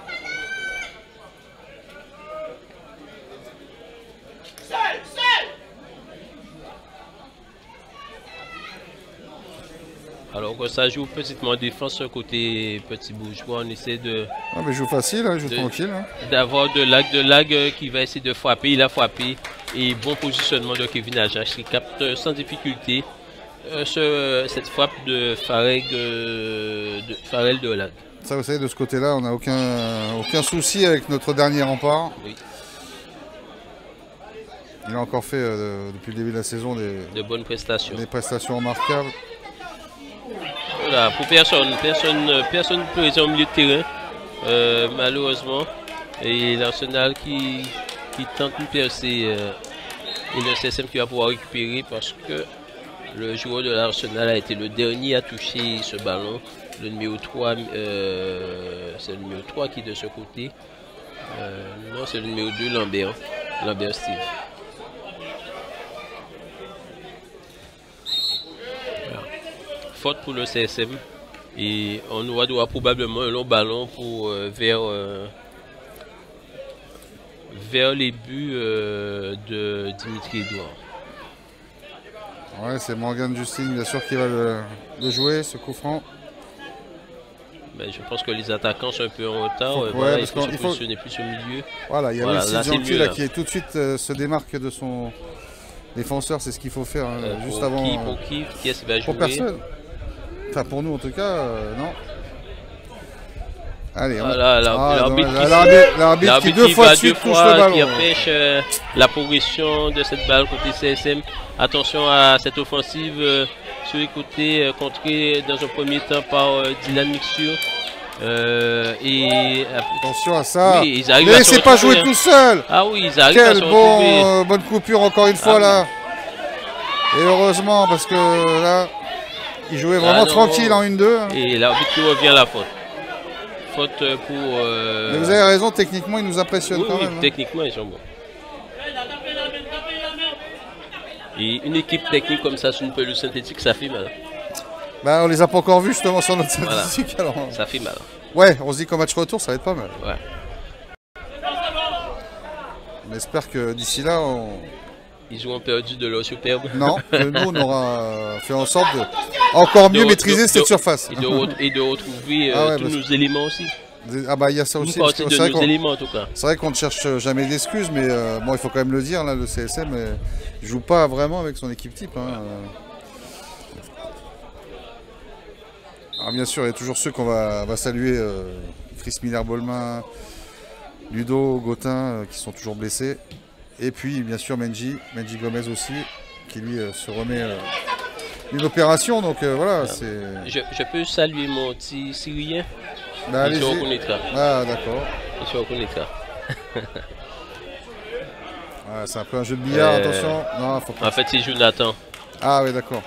Alors que ça joue petitement en défense côté Petit Bourgeois, on essaie de... Ah mais joue facile, hein, joue tranquille. Hein. D'avoir de lag qui va essayer de frapper, il a frappé. Et bon positionnement de Kevin Ajax qui capte sans difficulté cette frappe de Farrell de Hollande. Ça vous savez, de ce côté-là, on n'a aucun souci avec notre dernier rempart. Oui. Il a encore fait depuis le début de la saison de bonnes prestations. Des prestations remarquables. Voilà, pour personne présent au milieu de terrain, malheureusement. Et l'Arsenal qui tente de percer et le CSM qui va pouvoir récupérer parce que le joueur de l'Arsenal a été le dernier à toucher ce ballon. Le numéro 3, c'est le numéro 3 qui est de ce côté. Non, c'est le numéro 2, Lambert Steve. Voilà. Faute pour le CSM. Et on aura probablement un long ballon pour vers les buts de Dimitri Edouard. Ouais, c'est Morgan Justine, bien sûr, qui va le jouer, ce coup franc. Ben, je pense que les attaquants sont un peu en retard. Ouais, il faut se positionner plus au milieu. Voilà, il y a Wilson Gentil là qui est tout de suite se démarque de son défenseur, c'est ce qu'il faut faire juste avant. Qui est-ce qui va jouer? Pour personne. Enfin, pour nous en tout cas, non. Allez, l'arbitre qui deux fois de suite touche le ballon. Qui empêche la progression de cette balle côté CSM. Attention à cette offensive sur les côtés contrée dans un premier temps par Dylan Mixture. Attention à ça. Oui, ne laissez pas jouer tout seul. Ah oui, ils arrivent à se retrouver. Bonne coupure encore une fois là. Et heureusement parce que là, il jouait vraiment tranquille en 1-2. Et l'arbitre qui revient à la faute. Faute pour... Mais vous avez raison, techniquement, ils nous impressionnent quand même. Techniquement, ils sont bons. Et une équipe technique comme ça sur une pelouse synthétique, ça fait mal. Bah, on les a pas encore vus justement sur notre Voilà. statistique. Alors... Ça fait mal. Ouais, on se dit qu'en match retour, ça va être pas mal. Ouais. On espère que d'ici là, Ils ont perdu de leur superbe. non, que nous, on aura fait en sorte de encore mieux maîtriser cette surface. Et de retrouver Ah ouais, tous parce- nos éléments aussi. Ah bah, il y a ça Une aussi. parce partie que de C'est vrai nos qu'on éléments en tout cas. c'est vrai qu'on ne cherche jamais d'excuses, mais bon, il faut quand même le dire, là, le CSM il joue pas vraiment avec son équipe type. Hein. Alors bien sûr, il y a toujours ceux qu'on va saluer, Chris Miller-Bolmin, Ludo, Gautin, qui sont toujours blessés. Et puis bien sûr Menji Gomez aussi, qui lui se remet d'une opération. Donc voilà, c'est... Je peux saluer mon petit Syrien. Bah, Il se allez-y. reconnaîtra. Ah d'accord. Il se reconnaîtra. Ah, c'est un peu un jeu de billard, attention. Non, faut pas. En fait, c'est Jonathan. Ah oui, d'accord.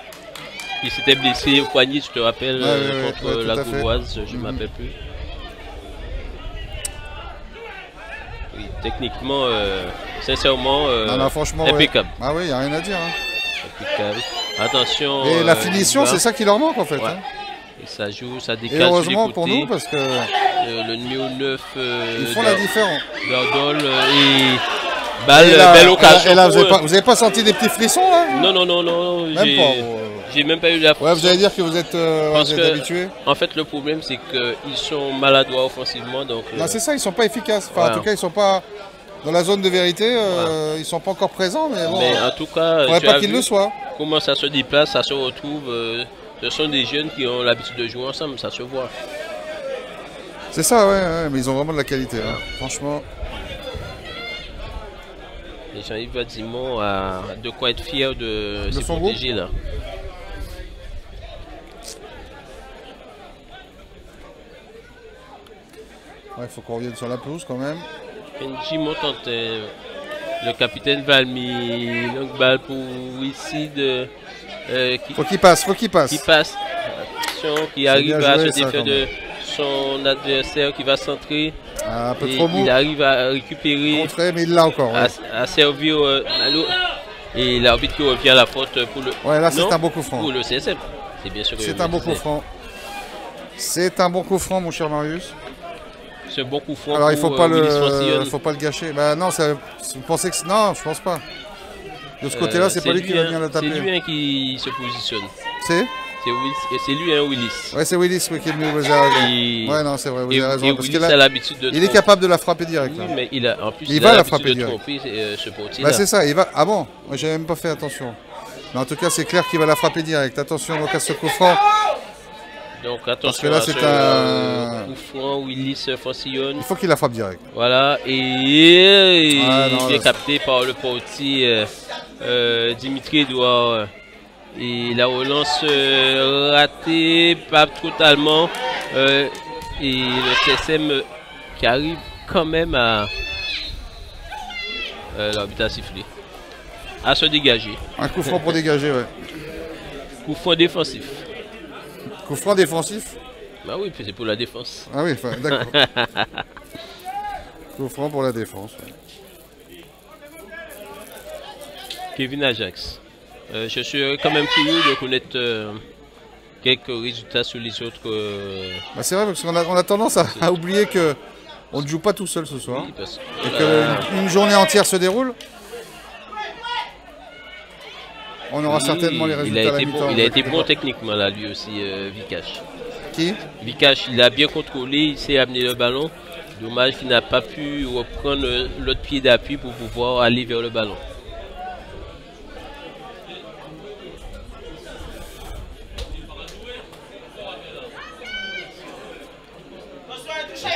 Il s'était blessé au poignet, tu te rappelles, Ouais, ouais, contre ouais, la tout à fait. Gauloise, je ne m'appelle plus. Oui, techniquement, sincèrement, Non, franchement, ouais. impeccable. Ah oui, il n'y a rien à dire. Hein. Impeccable. Attention. Et la finition, il va. c'est ça qui leur manque en fait. Ouais. Hein. Et ça joue, ça Et décale sur les heureusement côtés. pour nous, parce que Le numéro 9, ils font la différence. Berdol et balle, Et là, belle occasion. et là, pour eux. vous avez pas senti des petits frissons là? Non, Même j'ai- pas. j'ai même pas eu la Ouais, vous allez dire que vous êtes, Parce vous êtes que- habitués. En fait, le problème, c'est qu'ils sont maladroits offensivement. Donc, Non, c'est ça, ils sont pas efficaces. Enfin, Ouais. en tout cas, ils sont pas dans la zone de vérité. Ils sont pas encore présents, mais bon. mais en tout cas, Faudrait tu pas as qu'ils vu le soient. comment ça se déplace, ça se retrouve. Ce sont des jeunes qui ont l'habitude de jouer ensemble, ça se voit. C'est ça, ouais, mais ils ont vraiment de la qualité. Hein. Franchement. Et Jean-Yves Vadimon a de quoi être fier de se son protéger là. Il faut qu'on revienne sur la pelouse quand même. Benji Montantin, le capitaine Valmy, longue balle pour Wisside Faut qu'il passe, qui passe. Attention, qui arrive bien à joué, se ça, défaire quand de son adversaire qui va centrer. Ah, un peu Et trop mou. il arrive à récupérer, Contré, mais il l'a encore. Ouais, à servir et l'arbitre qui revient à la faute pour le. Ouais, là c'est Non, un beau coup franc. pour le CSM. C'est bien sûr que C'est je un le bon coup disais. franc. C'est un bon coup franc, mon cher Marius. C'est un bon coup franc. Alors il pour, faut pas Willis Francillon. faut pas le gâcher. Bah non, vous pensez que non, je pense pas. De ce côté-là, c'est pas lui qui va venir le C'est taper. lui qui se positionne. C'est C'est lui, Willis. Ouais, c'est Willis qui est venu. Vous avez raison. Et- Ouais, non, c'est vrai, vous Et, avez raison. et Parce Willis que a là, l'habitude de il est tromper. capable de la frapper direct. Oui, Là. mais en plus, Il il va a la l'habitude frapper de direct. tromper ce portier. Bah c'est ça, il va. Ah bon, moi j'avais même pas fait attention. Mais en tout cas, c'est clair qu'il va la frapper direct. Attention donc à ce coup franc. Donc Parce que attention là, à c'est ce un- coup franc, Willis Francillon. Il faut qu'il la frappe direct. Voilà, et Ah, non, bien là, capté par le portier Dimitri Edouard. Et la relance ratée, pas totalement. Et le CSM qui arrive quand même à. L'arbitre a sifflé. À se dégager. Un coup franc pour dégager, ouais. Coup franc défensif. Coup franc défensif. Bah oui, c'est pour la défense. Ah oui, enfin, d'accord. Coup franc pour la défense. Ouais. Kevin Ajax. Je suis quand même curieux de connaître quelques résultats sur les autres. Bah, c'est vrai parce qu'on a tendance à oublier que on ne joue pas tout seul ce soir. Oui, parce Et que, qu'une journée entière se déroule. On aura oui, certainement les résultats à la mi-temps. il a été bon techniquement là, lui aussi, Vikash. Qui? Vikash, il a bien contrôlé, il s'est amené le ballon. Dommage qu'il n'a pas pu reprendre l'autre pied d'appui pour pouvoir aller vers le ballon.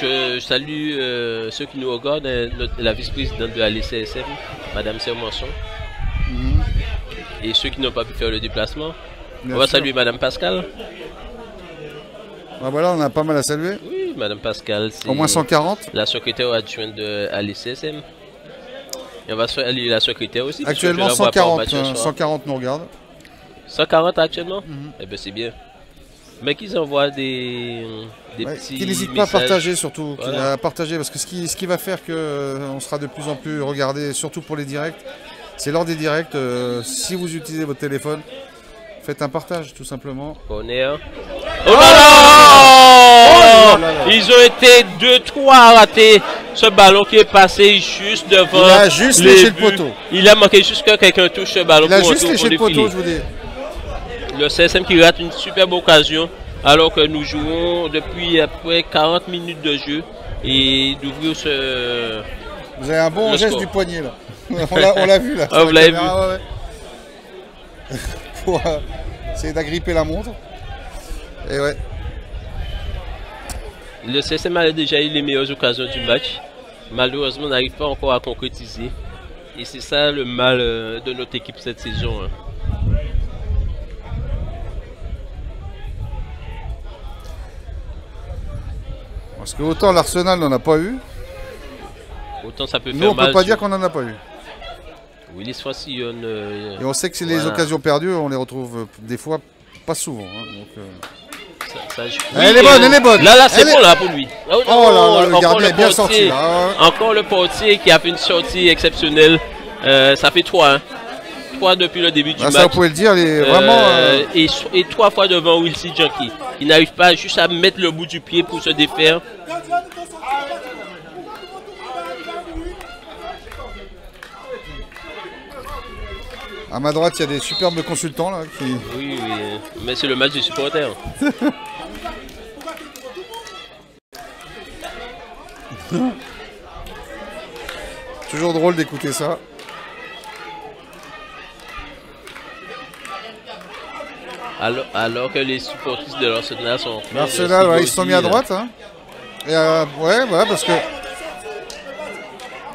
Je salue ceux qui nous regardent, la vice-présidente de la LCSM, Madame Sermanson, et ceux qui n'ont pas pu faire le déplacement. Bien On va sûr. saluer Madame Pascal. Ah, voilà, on a pas mal à saluer. Oui, Madame Pascal, c'est Au moins 140. la secrétaire adjointe de l'ALCSM. Et on va saluer la secrétaire aussi. parce que Actuellement je la vois pas au match 140, ce soir. 140 nous regardent. 140 actuellement. Eh bien, c'est bien. Mais qu'ils envoient des Ouais, petits qui n'hésite pas à messages. partager surtout, Voilà. à partager parce que ce qui va faire que on sera de plus en plus regardé, surtout pour les directs, c'est lors des directs. Si vous utilisez votre téléphone, Faites un partage, tout simplement. Corner. Oh là là! Ils ont été 2-3 à rater ce ballon qui est passé juste devant. Il a juste léché le poteau. Il a manqué juste que quelqu'un touche ce ballon. Il a juste léché le poteau, je vous dis. Le CSM qui rate une superbe occasion alors que nous jouons depuis après 40 minutes de jeu et d'ouvrir ce... Vous avez un bon geste score. du poignet là. On l'a vu là. Ah, vous l'avez vu. Ouais. Pour essayer d'agripper la montre. Et ouais. Le CSM a déjà eu les meilleures occasions du match. Malheureusement, on n'arrive pas encore à concrétiser. Et c'est ça le mal de notre équipe cette saison. Hein. Parce que autant l'Arsenal n'en a pas eu, Autant ça peut nous faire on mal. peut pas dire qu'on n'en a pas eu. Willis Francillon. Et on sait que les voilà. occasions perdues, on les retrouve des fois pas souvent. Hein, donc, Elle est bonne. Là, c'est bon là pour lui. Oh là là, le gardien est bien sorti là. Encore le portier qui a fait une sortie exceptionnelle. Ça fait 3. Hein. 3 depuis le début du match. Ça, vous pouvez le dire, vraiment. Et 3 fois devant Wilson Junkie. Il n'arrive pas juste à mettre le bout du pied pour se défaire. À ma droite, il y a des superbes consultants là qui. Oui, mais c'est le match des supporters. Toujours drôle d'écouter ça. Alors que les supporters de l'Arsenal sont... L'Arsenal, ouais, ils se sont mis à droite. Hein. Et ouais, voilà, parce que...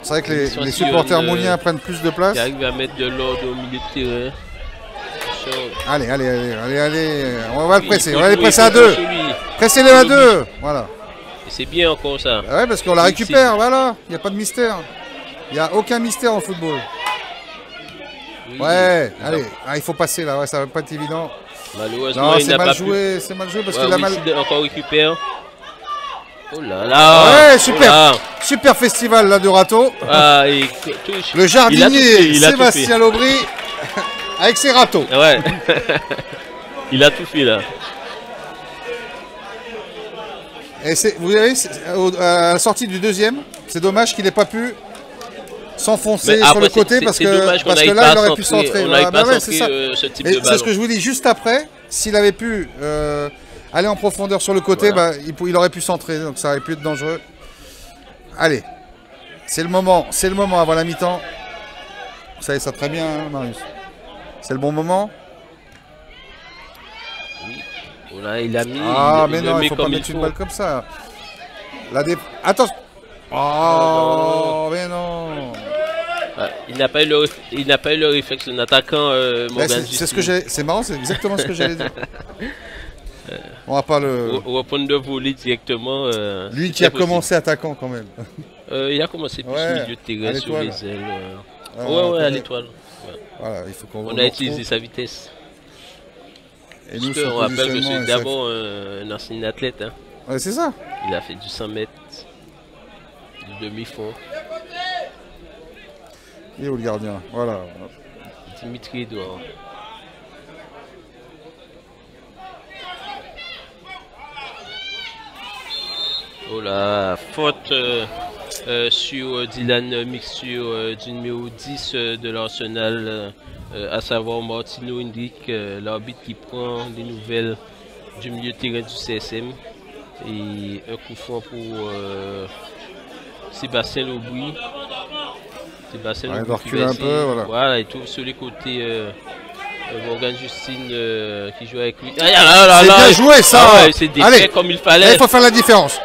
C'est vrai que les supporters mouliens prennent plus de place. Qui arrivent à mettre de l'ordre au milieu de terrain. Allez, on va le presser. On va les presser à 2. Pressez-les à 2. Voilà. Et c'est bien encore ça. Ouais, parce qu'on la récupère, voilà. Il n'y a pas de mystère. Il n'y a aucun mystère en football. Oui, ouais, allez. Ah, il faut passer là, ouais, ça va pas être évident. Malheureusement, non, c'est mal joué, c'est mal joué parce qu'il a mal... encore récupère. Oh là là. Ouais, super. Oh là. Super festival là de râteaux. Ah, et touche. Le jardinier Sébastien Lobry avec ses râteaux. Ouais. Il a tout fait là. Et vous voyez, à la sortie du deuxième, c'est dommage qu'il n'ait pas pu s'enfoncer sur le côté parce que là, il aurait pu centrer. C'est ce que je vous dis, juste après, s'il avait pu aller en profondeur sur le côté, voilà. Il aurait pu centrer, donc ça aurait pu être dangereux. Allez, c'est le moment avant la mi-temps. Vous savez ça très bien, hein, Marius. C'est le bon moment. Oui, voilà, il a mis... Ah, mais non, il ne faut pas mettre une balle comme ça. Attention. Oh, mais non. Il n'a pas eu le réflexe, l'attaquant Morgan. C'est marrant, c'est exactement ce que j'allais dire. On va pas le... Reprendre de voler directement. Lui qui a commencé attaquant quand même. Il a commencé plus milieu de terrain sur les ailes. Ouais, à l'étoile. Ouais. Voilà, il faut on a utilisé sa vitesse. Et nous, on rappelle que c'est d'abord un ancien athlète. Hein. Ouais, c'est ça. Il a fait du 100 mètres, du demi-fond. Et où le gardien? Voilà. Dimitri Edouard. Oh là, faute sur Dylan Mixture du numéro 10 de l'Arsenal, à savoir Martino Hendrick, l'arbitre qui prend des nouvelles du milieu de terrain du CSM. Et un coup franc pour Sébastien Lobry. Sébastien Lobry qui va un peu, voilà, et tout sur les côtés. Morgan Justine qui joue avec lui. C'est bien joué ça. Ah ouais, c'est défait comme il fallait. Là, il faut faire la différence.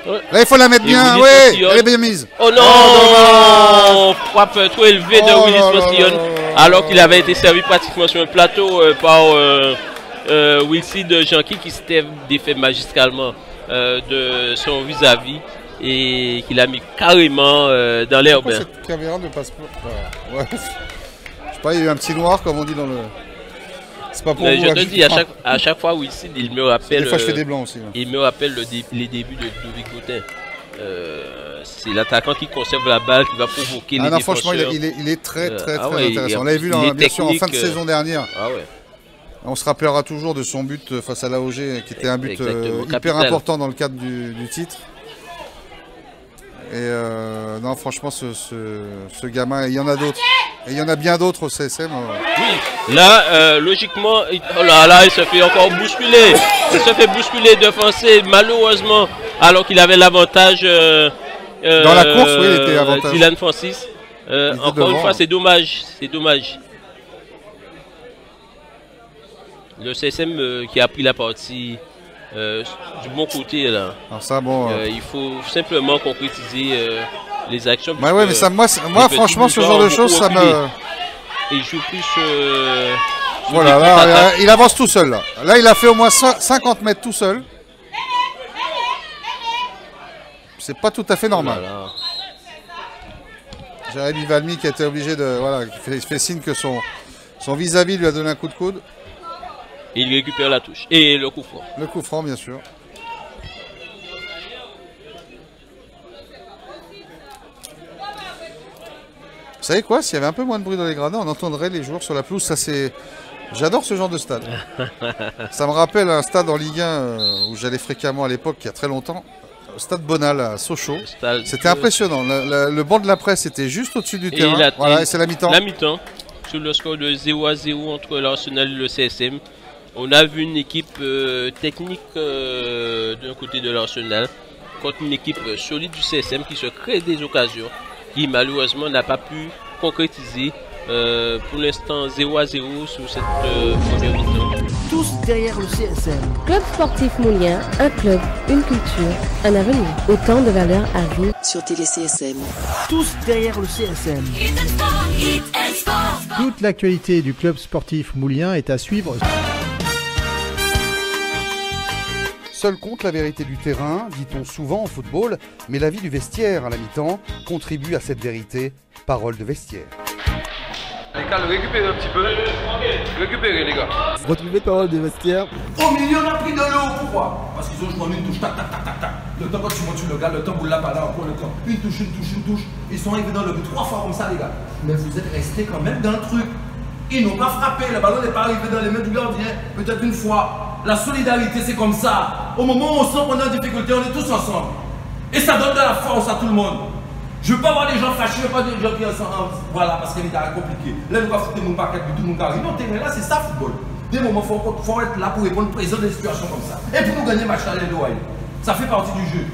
Ouais. Là, il faut la mettre bien. Oui, elle est bien mise. Oh non, frappe trop élevée de Willis Francillon, alors qu'il avait été servi pratiquement sur un plateau par Wilson Junkie qui s'était défait magistralement de son vis-à-vis et qu'il a mis carrément dans l'herbe. Cette caméra ne passe pas. Ouais. Je sais pas, il y a eu un petit noir comme on dit dans le... C'est pas pour vous. Je te dis, à chaque fois Wilson, il me rappelle... Des fois je fais des blancs aussi. Il me rappelle les débuts de Ludovic Bottin. C'est l'attaquant qui conserve la balle, qui va provoquer les défenseurs. Franchement, il est très intéressant. On l'avait vu bien sûr en fin de saison dernière. Ah ouais. On se rappellera toujours de son but face à l'AOG, qui était un but hyper capital. important dans le cadre du titre. Et non, franchement, ce gamin, il y en a d'autres. Et il y en a bien d'autres au CSM. Oui, là, logiquement, oh là, il se fait encore bousculer. Il se fait bousculer, défoncer, malheureusement, alors qu'il avait l'avantage. Dans la course, oui, il était avantageux. Dylan Francis. Encore une fois, c'est dommage. C'est dommage. Le CSM qui a pris la partie du bon côté là. Alors ça, bon, il faut simplement concrétiser les actions. Bah ouais, mais ça, moi franchement, ce genre de choses, ça me. Et il joue plus. Voilà, là, il avance tout seul. Là, il a fait au moins 50 mètres tout seul. C'est pas tout à fait normal. Voilà. Jérémy Valmy qui a été obligé de. Voilà, il fait signe que son vis-à-vis lui a donné un coup de coude. Et il récupère la touche. Et le coup franc. Le coup franc, bien sûr. Vous savez quoi? S'il y avait un peu moins de bruit dans les gradins, on entendrait les joueurs sur la pelouse. Ça, c'est... J'adore ce genre de stade. Ça me rappelle un stade en Ligue 1 où j'allais fréquemment à l'époque, il y a très longtemps. Au stade Bonal à Sochaux. C'était impressionnant. Le banc de la presse était juste au-dessus du terrain. Voilà, et c'est la mi-temps. La mi-temps, sur le score de 0-0 entre l'Arsenal et le CSM. On a vu une équipe technique d'un côté de l'Arsenal contre une équipe solide du CSM qui se crée des occasions, qui malheureusement n'a pas pu concrétiser. Pour l'instant 0-0 sur cette première mi-temps. Tous derrière le CSM. Club sportif Moulien, un club, une culture, un avenir. Autant de valeurs à vivre sur Télé CSM. Tous derrière le CSM. Toute l'actualité du club sportif Moulien est à suivre. Seul compte la vérité du terrain, dit-on souvent en football, mais la vie du vestiaire à la mi-temps contribue à cette vérité. Parole de vestiaire. Les gars, récupérez un petit peu. Récupérez les gars. Retrouvez parole de vestiaire. Au milieu, on a pris de l'eau. Pourquoi? Parce qu'ils ont joué en une touche, tac, tac, tac, tac, tac. Le temps quand tu montes sur le gars, le temps vous l'a pas là, encore le temps. Une touche, une touche, une touche. Ils sont arrivés dans le but 3 fois comme ça, les gars. Mais vous êtes restés quand même dans le truc. Ils n'ont pas frappé, le ballon n'est pas arrivé dans les mains du gardien, peut-être une fois. La solidarité, c'est comme ça. Au moment où on sent qu'on est en difficulté, on est tous ensemble. Et ça donne de la force à tout le monde. Je ne veux pas voir des gens fâchés, je ne veux pas des gens qui sont ensemble. Voilà, parce qu'il est compliqué. Là, nous va foutre mon paquet, tout le monde arrive. Non, là, c'est ça, football. Des moments, il faut être là pour répondre présent des situations comme ça. Et pour nous gagner match à l'Eloï. Ça fait partie du jeu.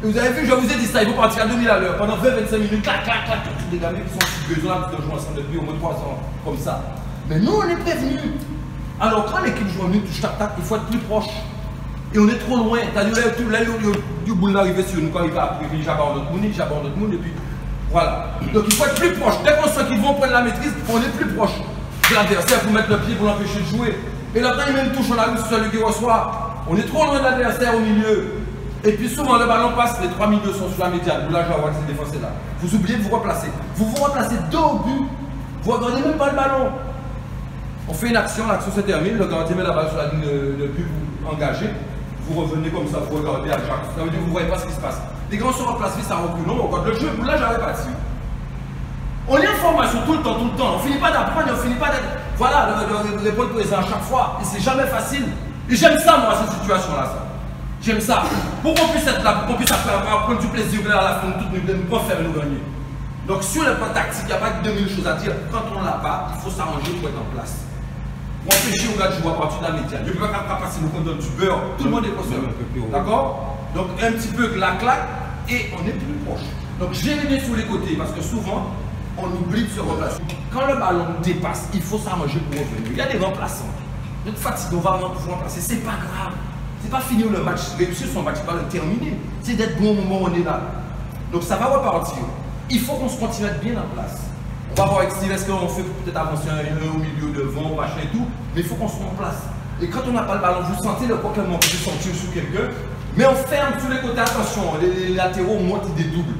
Et vous avez vu, je vous ai dit ça, il faut partir à 2000 à l'heure. Pendant 20-25 minutes, clac, clac, clac, tous les gamins qui sont super, ils ont l'habitude de jouer ensemble depuis au moins 3 ans, comme ça. Mais nous, on est prévenus. Alors, quand l'équipe joue en une touche tac tac, il faut être plus proche. Et on est trop loin. T'as dit là, du boule d'arriver sur nous, quand il va après, j'aborde notre monde, et puis voilà. Donc, il faut être plus proche. Dès qu'on sent qu'ils vont prendre la maîtrise, on est plus proche de l'adversaire pour mettre le pied pour l'empêcher de jouer. Et là, quand il met une touche, on arrive sur celui qui reçoit. On est trop loin de l'adversaire au milieu. Et puis souvent, le ballon passe, les 3 milieux sont sur la médiane. Là, je vais voir que c'est défoncé là. Vous oubliez de vous replacer. Vous vous replacez dos au but. Vous ne regardez même pas le ballon. On fait une action, l'action se termine, le gardien met la balle sur la ligne de but, vous engagez, vous revenez comme ça, vous regardez à chaque. Ça veut dire que vous ne voyez pas ce qui se passe. Les grands sont replacés, ça recule, on regarde le jeu, là j'arrive pas dessus. On est en formation tout le temps, on finit pas d'apprendre, on finit pas d'être. Voilà, de répondre présent à chaque fois, et c'est jamais facile. Et j'aime ça, moi, cette situation-là, ça. J'aime ça. Pour qu'on puisse être là, pour qu'on puisse prendre du plaisir à la fin de toute nous faire nous gagner. Donc sur le plan tactique, il n'y a pas que 2000 choses à dire. Quand on ne l'a pas, il faut s'arranger pour être en place. Pour empêcher au gars de jouer à partir de la médiane. Je ne peux pas passer le compte du beurre. Tout le monde est conscient. D'accord? Donc un petit peu la claque et on est plus proche. Donc gérer sur les côtés parce que souvent on oublie de se replacer. Quand le ballon nous dépasse, il faut s'arranger pour revenir. Il y a des remplaçants. Notre fatigue, on va pouvoir remplacer. C'est pas grave. C'est pas finir le match. Réussir son match, c'est pas le terminer. C'est d'être bon au moment où on est là. Donc ça va repartir. Il faut qu'on se continue à être bien en place. On va voir avec Steve, est-ce qu'on fait peut-être avancer un au milieu, devant, machin et tout, mais il faut qu'on se mette en place. Et quand on n'a pas le ballon, vous sentez le poids vous sentir sous quelqu'un, mais on ferme tous les côtés, attention, les latéraux montent, ils dédoublent.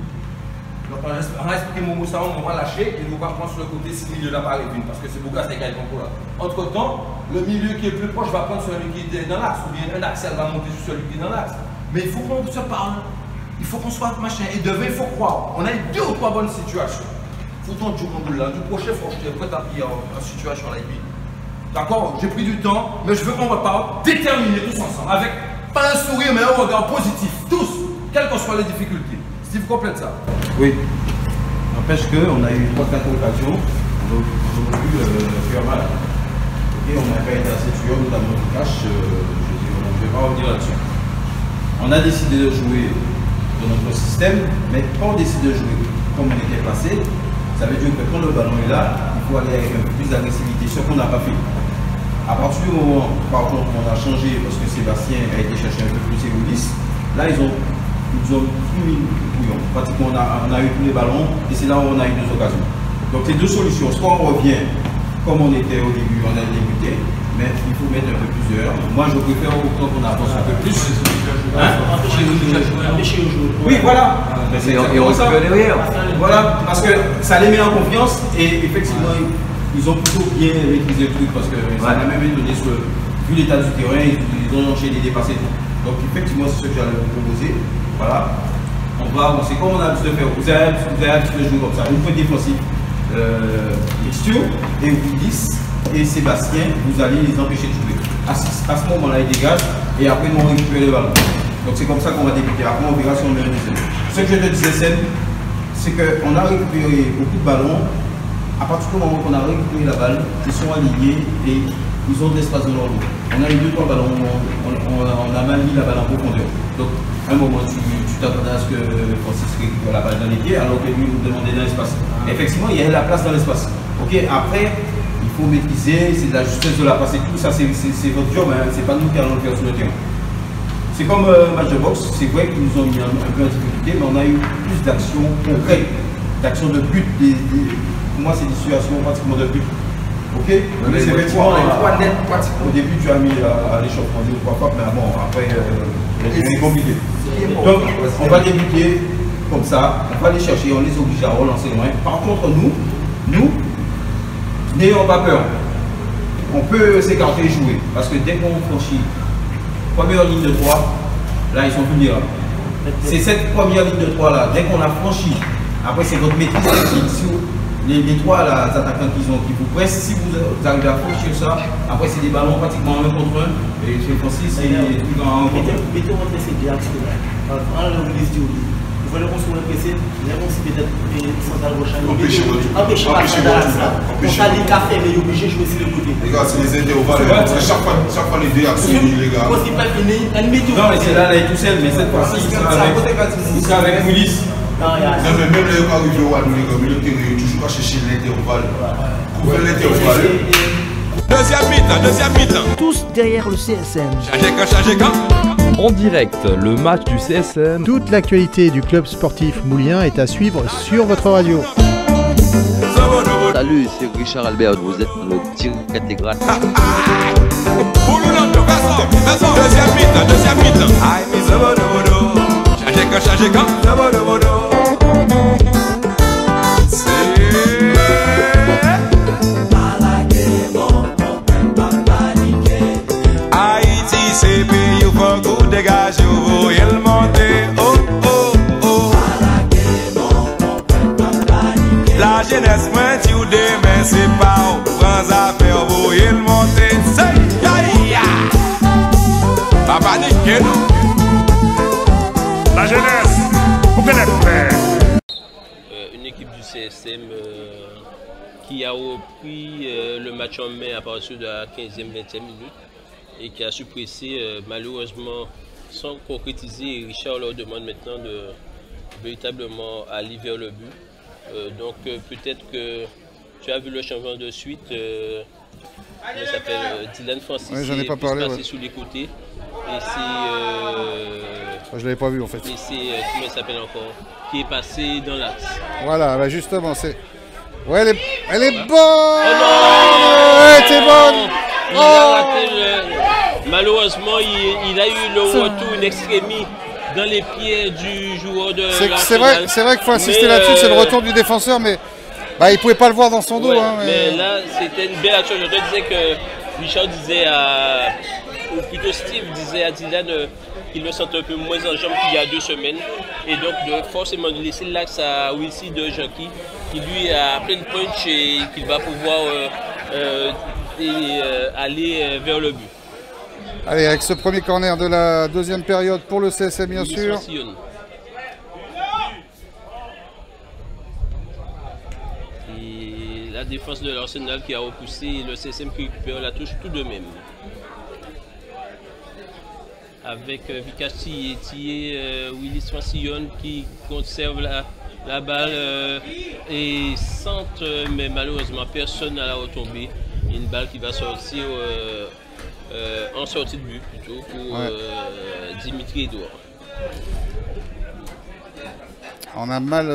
Donc on a expliqué Momo ça, on va lâcher et on va prendre sur le côté si le milieu n'a pas arrivé, parce que c'est Bouga, c'est Gaël Concola. Entre temps, le milieu qui est plus proche va prendre celui qui est dans l'axe, ou bien un axe, elle va monter sur celui qui est dans l'axe. Mais il faut qu'on se parle. Il faut qu'on soit machin. Et devant, il faut croire. On a eu 2 ou 3 bonnes situations. Il faut qu'on joue comme là. Du prochain, il faut que je te prête à en situation là. D'accord? J'ai pris du temps, mais je veux qu'on reparte déterminés tous ensemble, avec pas un sourire, mais un regard positif. Tous, quelles que soient les difficultés. Steve, complète ça. Oui. N'empêche qu'on a eu 3-4 occasions, on a pu faire mal. Et on n'a pas été assez tueur, notamment du cash. Je ne vais pas revenir là-dessus. On a décidé de jouer dans notre système, mais quand on décide de jouer comme on était placé, ça veut dire que quand le ballon est là, il faut aller avec un peu plus d'agressivité, ce qu'on n'a pas fait. À partir du moment, par contre, on a changé parce que Sébastien a été chercher un peu plus Ulysse, là ils ont plus bouillon. Pratiquement on a eu tous les ballons et c'est là où on a eu 2 occasions. Donc c'est 2 solutions. Soit on revient comme on était au début, on a débuté, mais il faut mettre un peu plus d'heures. Moi je préfère autant qu'on avance un peu plus. Oui, voilà. Et on récupère derrière. Voilà, parce que ça les met en confiance et effectivement ils ont plutôt bien maîtrisé le truc parce que ça m'a même étonné vu l'état du terrain, ils ont enchaîné, dépassé tout. Donc effectivement c'est ce que j'allais vous proposer. Voilà. C'est comme on a l'habitude de faire. Vous avez l'habitude de jouer comme ça. Une fois défensif, Mixture et Ulysse et Sébastien, vous allez les empêcher de jouer. À ce moment-là, ils dégagent et après nous on récupère le ballon. Donc c'est comme ça qu'on va débuter. Après on verra si on met un deuxième. Ce que je te disais, c'est qu'on a récupéré beaucoup de ballons. À partir du moment qu'on a récupéré la balle, ils sont alignés et ils ont de l'espace dans leur dos. On a eu 2-3 ballons, on a mal mis la balle en profondeur. Donc à un moment tu t'attendais à ce que Francis récupère la balle dans les pieds alors que lui nous demandait dans l'espace. Effectivement il y a la place dans l'espace. Ok, après il faut maîtriser, c'est de la justesse de la passe et tout, ça c'est votre job, hein. C'est pas nous qui allons le faire sur le terrain. C'est comme un match de boxe, c'est vrai qu'ils nous ont mis un peu en difficulté, mais on a eu plus d'actions concrètes, d'actions de but, pour moi c'est des situations pratiquement de but. Ok, mais c'est effectivement au début tu as mis à l'échauffement 2 ou 3 fois, mais bon après c'est compliqué. Donc on va débuter comme ça, on va les chercher, on les oblige à relancer loin. Par contre nous n'ayons pas peur. On peut s'écarter et jouer, parce que dès qu'on franchit première ligne de 3, là ils sont vulnérables. C'est cette première ligne de 3 là, dès qu'on a franchi, après c'est votre maîtrise technique. Les 3 là, attaquants qui vous pressent, si vous arrivez à franchir ça, après c'est des ballons pratiquement 1 contre 1. Et chez Francis, c'est des trucs en mettez votre PC bien, parce que là, on le dit, vous voulez construire le PC, vous avez aussi peut-être central gauche. Empêchez ça. On t'a dit café, mais il est obligé de jouer sur le côté. Les gars, c'est les intervalles, parce que chaque fois les deux actions, les gars. Quand c'est pas fini, non, mais c'est là, elle est tout seul, mais cette fois-ci, il sera avec Ulysse. Non, mais même les gars arrivent au milieu de terrain, toujours pas chercher l'intervalle. Couvrez l'intervalle. Deuxième mi-temps. Tous derrière le CSM. En direct, le match du CSM. Toute l'actualité du club sportif moulien est à suivre sur votre radio. Salut, c'est Richard Albert, vous êtes le direct intégral. Deuxième mi-temps. Haïti, c'est pays où faut qu'on dégage, où il monte, oh, oh, oh. La jeunesse, moi, tu ou demain, c'est pas où prends affaire, où il monte, c'est ya. Pas paniquer, non. La jeunesse, vous connaissez. Une équipe du CSM qui a repris le match en main à partir de la 15e, 20e minute et qui a su presser malheureusement sans concrétiser. Richard leur demande maintenant de véritablement aller vers le but. Donc peut-être que tu as vu le changement de suite. Il s'appelle Dylan Francis. Oui, j'en ai pas parlé. Passé sous les côtés. Et c'est. Je l'avais pas vu en fait. Et c'est comment il s'appelle encore, qui est passé dans l'axe. Voilà, bah justement, c'est. Ouais, elle est bonne. Oh non, elle était bonne. Il a raté malheureusement, il a eu le retour in extremis dans les pieds du joueur de. C'est vrai qu'il faut insister là-dessus, c'est le retour du défenseur, mais bah, il pouvait pas le voir dans son dos. Ouais, hein, mais là, c'était une belle action. Je te disais que Richard disait à. Ou plutôt Steve disait à Dylan qu'il le sentait un peu moins en jambes qu'il y a 2 semaines. Et donc forcément de laisser l'axe à Wilson de Janky qui lui a plein de punch et qu'il va pouvoir et aller vers le but. Allez, avec ce premier corner de la deuxième période pour le CSM, bien sûr. Et la défense de l'Arsenal qui a repoussé le CSM qui récupère la touche tout de même. Avec Vicassi et Thier, Willy Swansillon qui conserve la balle et centre, mais malheureusement personne n'a la retombée. Une balle qui va sortir en sortie de but plutôt pour Dimitri Edouard. On a mal,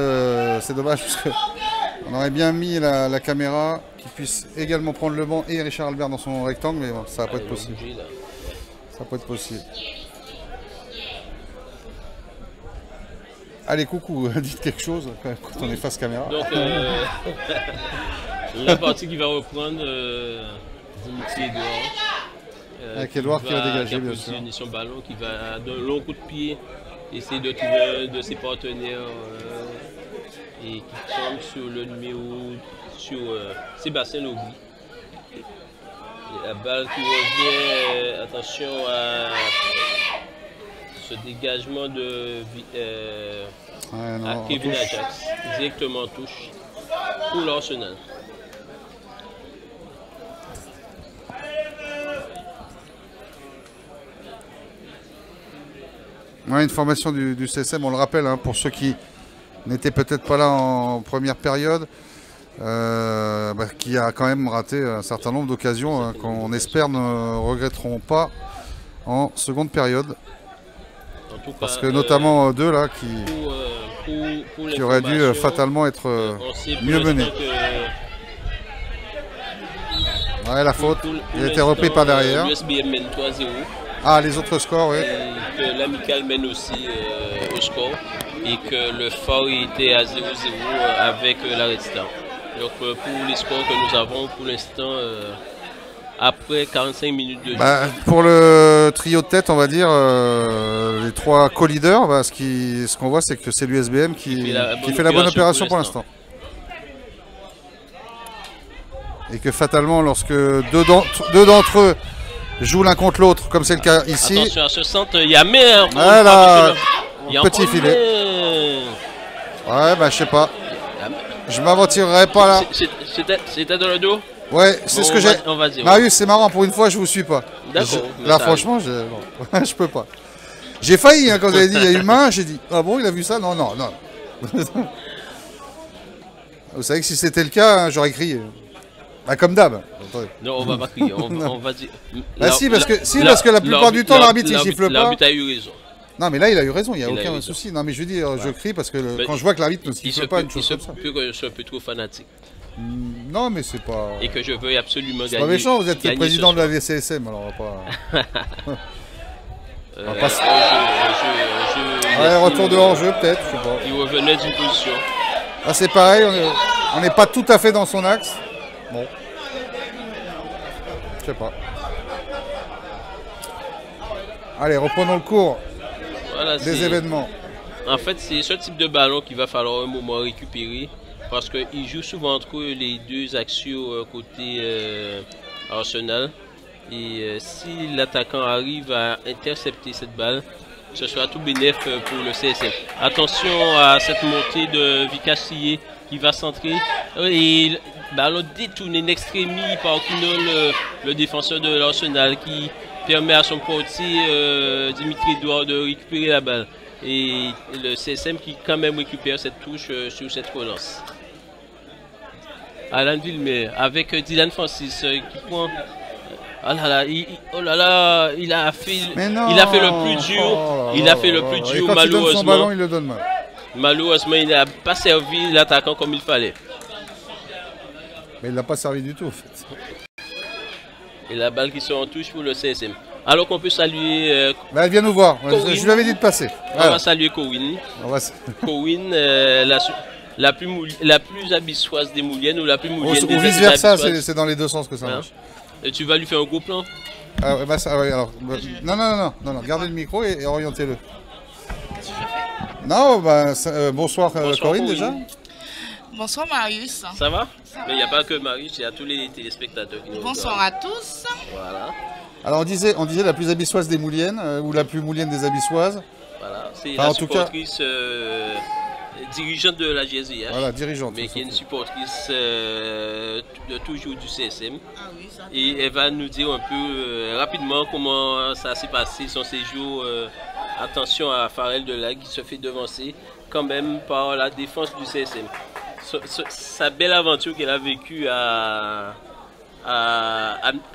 c'est dommage parce qu'on aurait bien mis la caméra qui puisse également prendre le banc et Richard Albert dans son rectangle, mais bon, ça va pas être possible. Ça va pas être possible. Allez, coucou, dites quelque chose quand on est face caméra. Donc, la partie qui va reprendre Dimitri Edouard. Avec Edouard qui va dégager, bien sûr. Positionner son ballon, qui va d'un long coup de pied essayer de trouver un de ses partenaires et qui tombe sur le numéro, sur Sébastien Logui. La balle qui revient, attention à ce dégagement de Kevin Ajax, directement en touche pour l'Arsenal. Ouais, une formation du CSM, on le rappelle, hein, pour ceux qui n'étaient peut-être pas là en première période, qui a quand même raté un certain nombre d'occasions hein, qu'on espère ne regretteront pas en seconde période. En tout cas, parce que notamment deux là qui auraient dû fatalement être mieux menés. Ouais, la faute, il a été repris par derrière. L'USBM mène 3-0. Ah, les autres scores, oui. Que l'Amical mène aussi au score et que le FAO était à 0-0 avec la Red Star. Donc pour les scores que nous avons pour l'instant, après 45 minutes de jeu. Pour le trio de tête, on va dire, les trois co-leaders, ce qu'on voit, c'est que c'est l'USBM qui fait la bonne opération pour l'instant. Et que fatalement, lorsque deux d'entre eux jouent l'un contre l'autre, comme c'est le cas ici. Attention à ce centre, il y a mer. Voilà, petit filet. Ouais, je sais pas. Je m'aventurerai pas là. C'était dans le dos? Ouais, c'est ce que j'ai. Marius, c'est marrant, pour une fois, je vous suis pas. D'accord. Là, franchement, je peux pas. J'ai failli, hein, quand vous avez dit il y a une main, j'ai dit, ah bon, il a vu ça? Non, non, non. Vous savez que si c'était le cas, hein, j'aurais crié. Comme d'hab. Non, on va pas crier, on va dire. Si, parce que la plupart du temps, l'arbitre il siffle pas. L'arbitre a eu raison. Non, mais là, il a eu raison, il n'y a aucun souci. Non, mais je veux dire, je crie parce que quand je vois que l'arbitre ne siffle pas une chose comme ça. Que je suis un peu trop fanatique. Non, mais c'est pas. Et que je veux absolument gagner. C'est pas méchant, vous êtes le président de la VCSM, alors on va pas. On va pas. Retour de hors-jeu, peut-être, je sais pas. Il revenait d'une position. Là, c'est pareil, on n'est pas tout à fait dans son axe. Bon. Je sais pas. Allez, reprenons le cours des événements. En fait, c'est ce type de ballon qu'il va falloir un moment récupérer. Parce qu'ils jouent souvent entre eux les deux axiaux côté Arsenal. Et si l'attaquant arrive à intercepter cette balle, ce sera tout bénéf pour le CSM. Attention à cette montée de Vicassi qui va centrer. Et le ballon détourné in extremis par Kunol, le défenseur de l'Arsenal, qui permet à son portier Dimitri Edouard de récupérer la balle. Et le CSM qui quand même récupère cette touche sur cette relance. Alan Villemé avec Dylan Francis qui prend. Oh là là, il a fait le plus dur. Il a fait le plus dur, malheureusement. Son ballon, il le donne mal. Malheureusement, il n'a pas servi l'attaquant comme il fallait. Mais il l'a pas servi du tout en fait. Et la balle qui sort en touche pour le CSM. Alors qu'on peut saluer. Elle vient nous voir. Je lui avais dit de passer. On va saluer Corinne. Corinne, la plus abyssoise des mouliennes ou la plus moulienne des ou vice versa, c'est dans les deux sens que ça marche. Et tu vas lui faire un gros plan? Non, gardez le micro et orientez-le. Non, bonsoir Corinne déjà. Bonsoir Marius. Ça va? Mais il n'y a pas que Marius, il y a tous les téléspectateurs qui nous regardent. Bonsoir à tous. Voilà. Alors on disait la plus abyssoise des Mouliennes, ou la plus moulienne des abyssoises. Voilà, c'est enfin, la en tout cas, dirigeante de la GSVH. Voilà, dirigeante. Mais qui est une supportrice de toujours du CSM. Ah oui, ça. Et elle va nous dire un peu rapidement comment ça s'est passé son séjour. Attention à Farel de la qui se fait devancer quand même par la défense du CSM. Sa belle aventure qu'elle a vécue à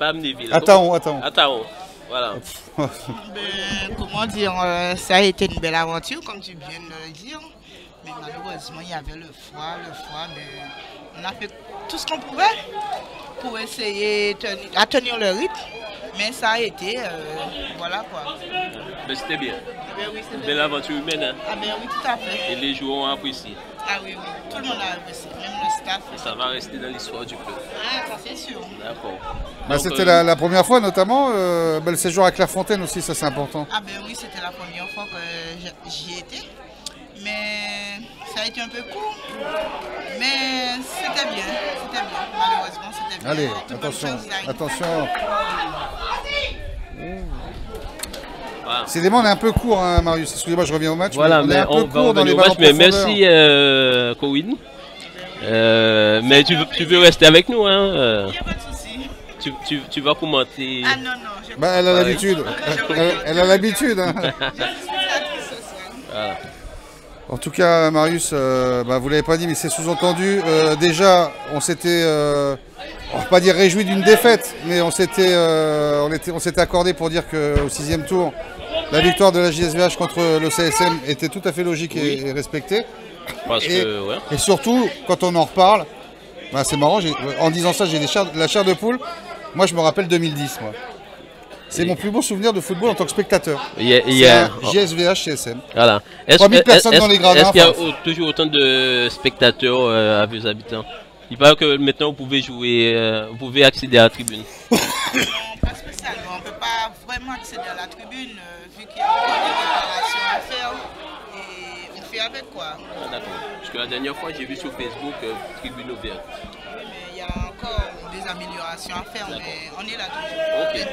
Amnéville. À Taon. À Taon, voilà. Comment dire, ça a été une belle aventure, comme tu viens de le dire. Mais malheureusement, il y avait le froid, mais on a fait tout ce qu'on pouvait pour essayer de tenir le rythme. Mais ça a été, voilà quoi. Mais c'était bien. Ah ben oui, une belle aventure humaine. Hein? Ah ben oui, tout à fait. Et les joueurs ont apprécié. Ah oui, tout le monde a apprécié, même le staff. Et ça va rester dans l'histoire du club. Ah, ça c'est sûr. D'accord. Bah, c'était la première fois notamment, le séjour à Clairefontaine aussi, ça c'est important. Ah ben oui, c'était la première fois que j'y étais. Mais ça a été un peu court. Mais c'était bien, malheureusement c'était bien. Allez, attention. Voilà. C'est des on est un peu court, hein, Marius. Excusez-moi, je reviens au match. Voilà, mais on va revenir au match, mais merci Corinne. Mais tu veux rester avec nous, hein? Il n'y a pas de souci. Tu vas commenter. Ah non. Bah, elle a l'habitude. Elle a l'habitude. Hein. Voilà. En tout cas, Marius, vous l'avez pas dit, mais c'est sous-entendu. Déjà, on s'était, on va pas dire réjoui d'une défaite, mais on s'était accordé pour dire qu'au 6e tour, la victoire de la JSVH contre le CSM était tout à fait logique et respectée. Et surtout, quand on en reparle, c'est marrant, en disant ça, j'ai la chair de poule. Moi, je me rappelle 2010, moi. C'est mon plus beau souvenir de football en tant que spectateur. JSVH CSM. Voilà. 3000 personnes dans les gradins. Est-ce qu'il y a toujours autant de spectateurs à vos habitants? Il paraît que maintenant vous pouvez jouer, vous pouvez accéder à la tribune. Non, pas spécialement. On ne peut pas vraiment accéder à la tribune vu qu'il y a encore des réparations à faire. Et on fait avec quoi. Ah, d'accord. Parce que la dernière fois, j'ai vu sur Facebook tribune ouverte. Il y a encore des améliorations à faire, mais on est là toujours. Okay.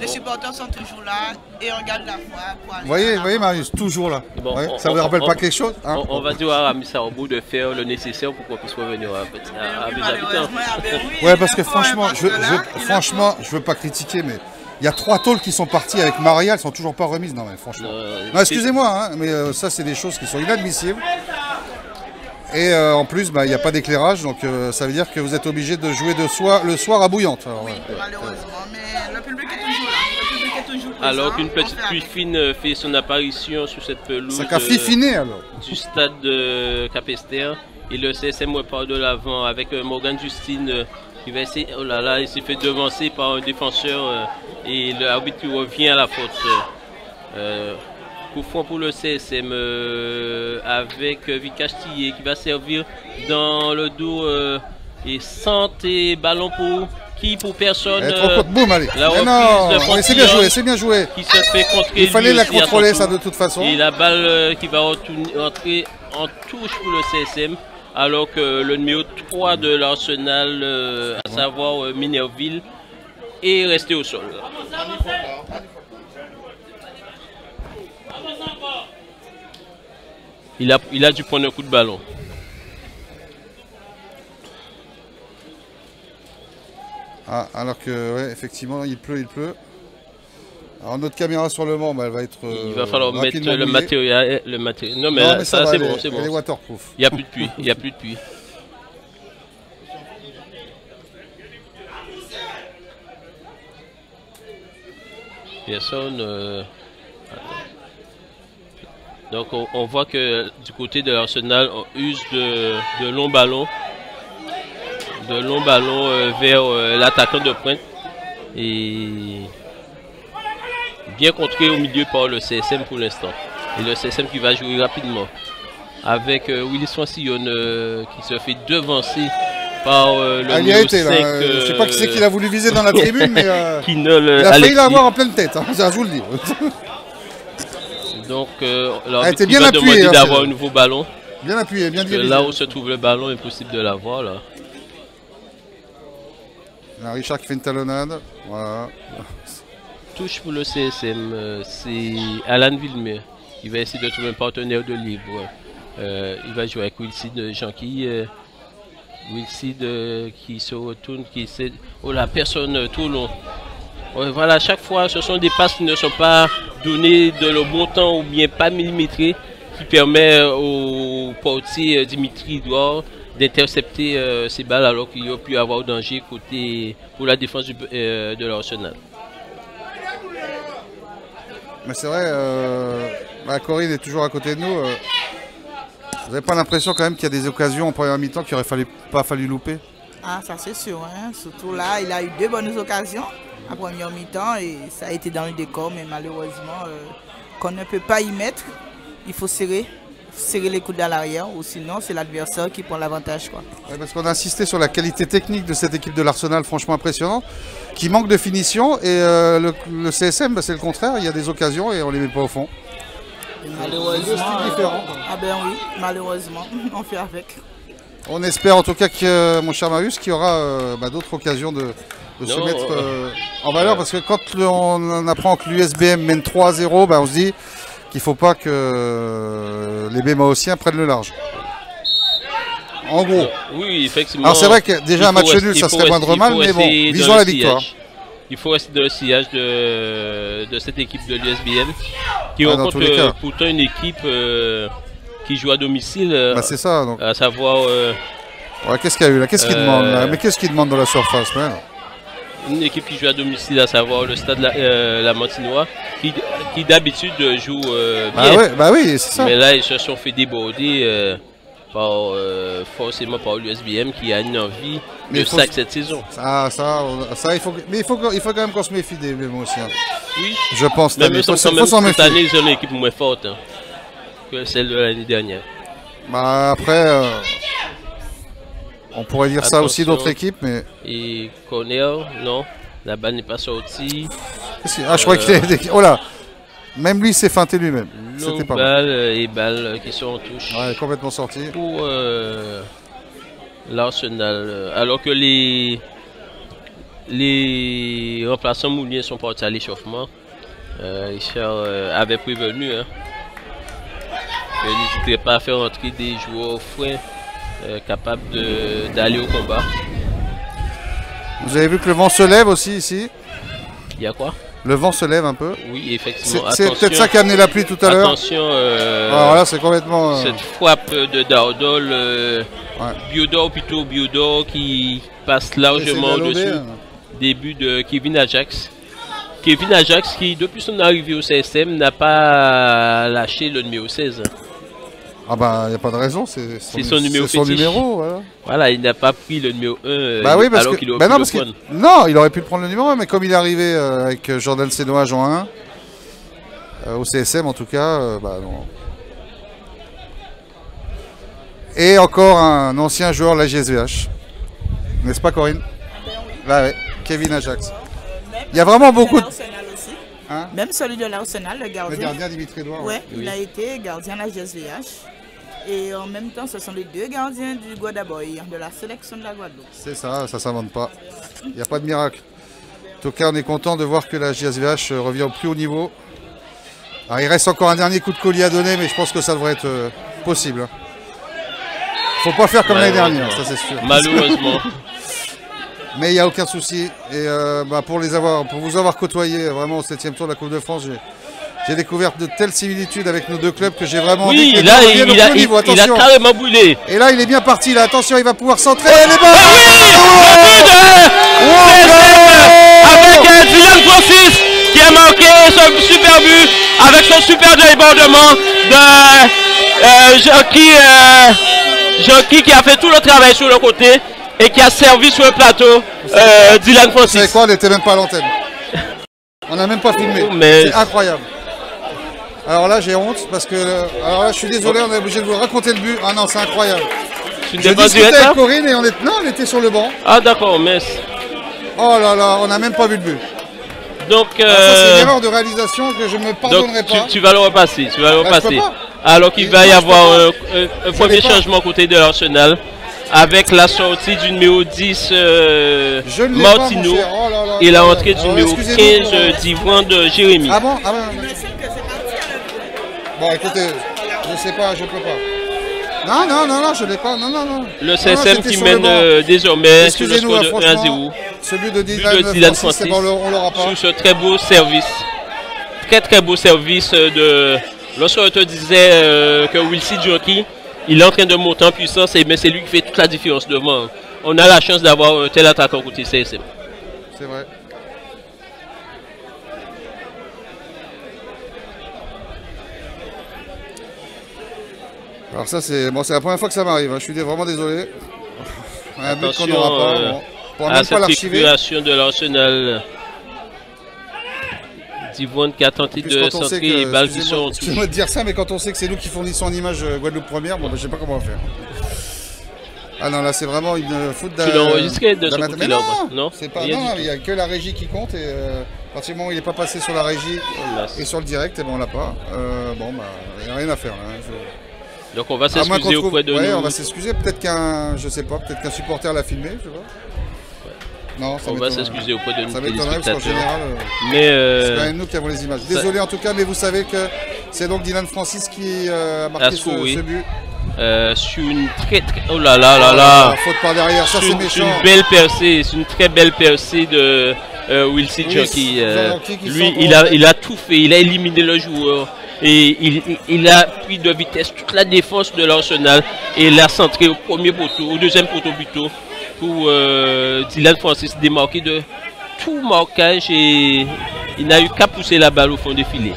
Les supporters sont toujours là et on garde la foi pour aller. Vous voyez Marius, toujours là. Bon, ça ne vous rappelle pas quelque chose, hein? On va dire à Ramissa au bout de faire le nécessaire pour qu'on puisse revenir à mes habitants. Ouais, parce que franchement, je ne veux pas critiquer, mais il y a 3 tôles qui sont parties avec Maria, elles ne sont toujours pas remises. Non, mais franchement. Non, excusez-moi, hein, mais ça, c'est des choses qui sont inadmissibles. Et en plus, il n'y a pas d'éclairage, donc ça veut dire que vous êtes obligé de jouer le soir à bouillante. Alors, oui, malheureusement, mais le public est toujours là. Le public est toujours présent. Alors qu'une petite pluie fine fait son apparition sur cette pelouse du stade de Capesterre. Et le CSM repart de l'avant avec Morgan Justine qui va essayer. Oh là là, il s'est fait devancer par un défenseur et l'arbitre qui revient à la faute. Coup franc pour le CSM avec Vikash Tillé qui va servir dans le dos et santé ballon pour personne. Boum, allez. C'est bien joué. Qui se fait contrer. Il fallait la contrôler ça de toute façon. Et la balle qui va entrer en touche pour le CSM alors que le numéro 3 de l'Arsenal, à savoir Minerville, est resté au sol. Il a dû prendre un coup de ballon. Ah, alors que, ouais, effectivement, il pleut. Alors notre caméra sur le Mans, elle va être. Il va falloir mettre le matériel. Non, mais ça c'est bon, c'est bon. Elle est waterproof. Il n'y a plus de pluie. Personne. Donc on voit que du côté de l'Arsenal, on use de longs ballons. Vers l'attaquant de pointe. Et bien contré au milieu par le CSM pour l'instant. Et le CSM qui va jouer rapidement. Avec Willis Francillon qui se fait devancer par le numéro 5. Je ne sais pas qui c'est qu'il a voulu viser dans la tribune, mais il a failli l'avoir en pleine tête, hein, ça je vous le dis. Donc, il va demander d'avoir un nouveau ballon. Bien appuyé, bien dirigé. Là où se trouve le ballon, impossible de l'avoir là. Là, Richard qui fait une talonnade. Voilà. Touche pour le CSM, c'est Alan Villemur. Il va essayer de trouver un partenaire de libre. Il va jouer avec Wilsid Jean-Qui. Wilsid qui se retourne, qui essaie. Oh la personne tout long. Voilà, à chaque fois, ce sont des passes qui ne sont pas données de le bon temps ou bien pas millimétrées, qui permet au portier Dimitri Edouard d'intercepter ces balles alors qu'il aurait pu avoir danger côté pour la défense de l'Arsenal. Mais c'est vrai, Corinne est toujours à côté de nous. Vous n'avez pas l'impression quand même qu'il y a des occasions en première mi-temps qu'il n'aurait pas fallu louper? Ah, ça c'est sûr. Hein. Surtout là, il a eu 2 bonnes occasions en première mi-temps et ça a été dans le décor. Mais malheureusement, qu'on ne peut pas y mettre, il faut serrer les coudes à l'arrière ou sinon c'est l'adversaire qui prend l'avantage. Ouais, parce qu'on a insisté sur la qualité technique de cette équipe de l'Arsenal, franchement impressionnante, qui manque de finition et le CSM, c'est le contraire, il y a des occasions et on ne les met pas au fond. Malheureusement, ah ben oui, malheureusement, on fait avec. On espère en tout cas que mon cher Marius qu'il y aura d'autres occasions de se mettre en valeur, parce que quand on apprend que l'USBM mène 3-0, on se dit qu'il ne faut pas que les Bémaotiens prennent le large. En gros. Oui, effectivement. Alors c'est vrai que déjà un match nul, ça serait moindre mal, mais bon, visons la victoire. Il faut rester dans le sillage de cette équipe de l'USBM, qui rencontre pourtant une équipe qui joue à domicile. C'est ça, donc. À savoir... qu'est-ce qu'il y a eu là? Qu'est-ce qu'il demande là? Mais qu'est-ce qu'il demande dans la surface? Une équipe qui joue à domicile, à savoir le stade la Montinois, qui d'habitude joue bien. Oui, c'est ça. Mais là, ils se sont fait déborder forcément par l'USBM qui a une envie de sac cette saison. Il faut quand même qu'on se méfie des Bémaotiens. Oui. Je pense cette année, ils ont une équipe moins forte que celle de l'année dernière. Après, on pourrait dire ça aussi d'autres équipes, mais... Et Cornell, non, la balle n'est pas sortie. Je crois qu'il est... Oh là, même lui s'est feinté lui-même. Longue balle et balles qui sont en touche. Ouais, complètement sorti. Pour l'Arsenal. Alors que les remplaçants mouliens sont partis à l'échauffement. Richard avait prévenu. N'hésitez pas à faire entrer des joueurs frais capables d'aller au combat. Vous avez vu que le vent se lève aussi ici? Il y a quoi? Le vent se lève un peu. Oui, effectivement. C'est peut-être ça qui a amené la pluie tout à l'heure. Attention. Alors là, c'est complètement... Cette frappe de Dardol, Biodor qui passe largement au-dessus. Début de Kevin Ajax. Kevin Ajax qui, depuis son arrivée au CSM, n'a pas lâché le numéro 16. Ah il n'y a pas de raison, c'est son numéro. Voilà, il n'a pas pris le numéro 1 oui, parce alors qu'il aurait pu le prendre. Non, il aurait pu le prendre le numéro 1, mais comme il est arrivé avec Jordan Sénoage en 1, au CSM en tout cas, non. Et encore un ancien joueur de la GSVH. N'est-ce pas, Corinne? Là, oui, Kevin Ajax. Il y a vraiment beaucoup de... Même celui de l'Arsenal, le gardien. Le gardien Dimitri Edouard. Oui, il a été gardien de la GSVH. Et en même temps, ce sont les 2 gardiens du Guadaboy, de la sélection de la Guadeloupe. C'est ça, ça ne s'invente pas. Il n'y a pas de miracle. En tout cas, on est content de voir que la GSVH revient au plus haut niveau. Alors, il reste encore un dernier coup de collier à donner, mais je pense que ça devrait être possible. Faut pas faire comme l'année dernière, ça c'est sûr. Malheureusement. Mais il n'y a aucun souci. Et pour vous avoir côtoyé vraiment au 7e tour de la Coupe de France, j'ai découvert de telles similitudes avec nos 2 clubs que j'ai vraiment envie que il a carrément brûlé. Et là, il est bien parti. Là, attention, il va pouvoir centrer. Avec Dylan Francis qui a marqué son super but avec son super débordement de Jean-Qui qui a fait tout le travail sur le côté et qui a servi sur le plateau Dylan Francis. Vous savez quoi, on n'était même pas à l'antenne. On n'a même pas filmé. C'est incroyable. Alors là, j'ai honte parce que... Alors là, je suis désolé, on est obligé de vous raconter le but. Ah non, c'est incroyable. Je discutais avec Corinne et on était sur le banc. Ah d'accord, mais... Oh là là, on n'a même pas vu le but. Donc... ça, c'est une erreur de réalisation que je ne me pardonnerai pas. Tu vas le repasser, tu vas le repasser. Alors qu'il va y avoir un premier changement côté de l'Arsenal avec la sortie du numéro 10 Martino et la entrée du numéro 15 d'Yvan de Jérémy. Ah bon? Bon, écoutez, je sais pas, je peux pas. Non, je l'ai pas. Non. Le CSM qui mène désormais sur le score de 1-0. Ce but de Dylan Francis, on l'aura pas. Sur ce très beau service. Très beau service de... Lorsqu'on te disait que Wilson Jockey, il est en train de monter en puissance, mais c'est lui qui fait toute la différence devant. On a la chance d'avoir un tel attaquant côté CSM. C'est vrai. Alors ça c'est la première fois que ça m'arrive, hein. Je suis vraiment désolé. Un but qu'on n'aura pas. Bon. À cette récupération de l'Arsenal. Dyvon qui a tenté de centrer les balles qui sont en touche. Excusez-moi de dire ça, mais quand on sait que c'est nous qui fournissons en image Guadeloupe Première, bon, ben, je sais pas comment on va faire. Ah non, là c'est vraiment une faute d'un... Tu l'as enregistré de ce côté-là? Non, c'est pas... Non, il n'y a que la régie qui compte et à partir du moment où il n'est pas passé sur la régie et sur le direct, et ben on l'a pas. Bon, bah, il n'y a rien à faire là. Donc on va s'excuser auprès de nous. On va s'excuser, peut-être qu'un... Je sais pas, peut-être qu'un supporter l'a filmé, je sais pas. Non, on va s'excuser auprès de nous. Ça m'étonnerait parce qu'en général, c'est quand même nous qui avons les images. Désolé en tout cas, mais vous savez que c'est donc Dylan Francis qui a marqué ce but. Sur une très... Oh là là. Faute par derrière, ça c'est méchant. Une belle percée, c'est une très belle percée de Wilson Jockey. Lui, il a tout fait, il a éliminé le joueur. Et il a pris de vitesse toute la défense de l'Arsenal et l'a centré au premier poteau, au deuxième poteau plutôt, pour Dylan Francis démarquer de tout marquage et il n'a eu qu'à pousser la balle au fond des filets.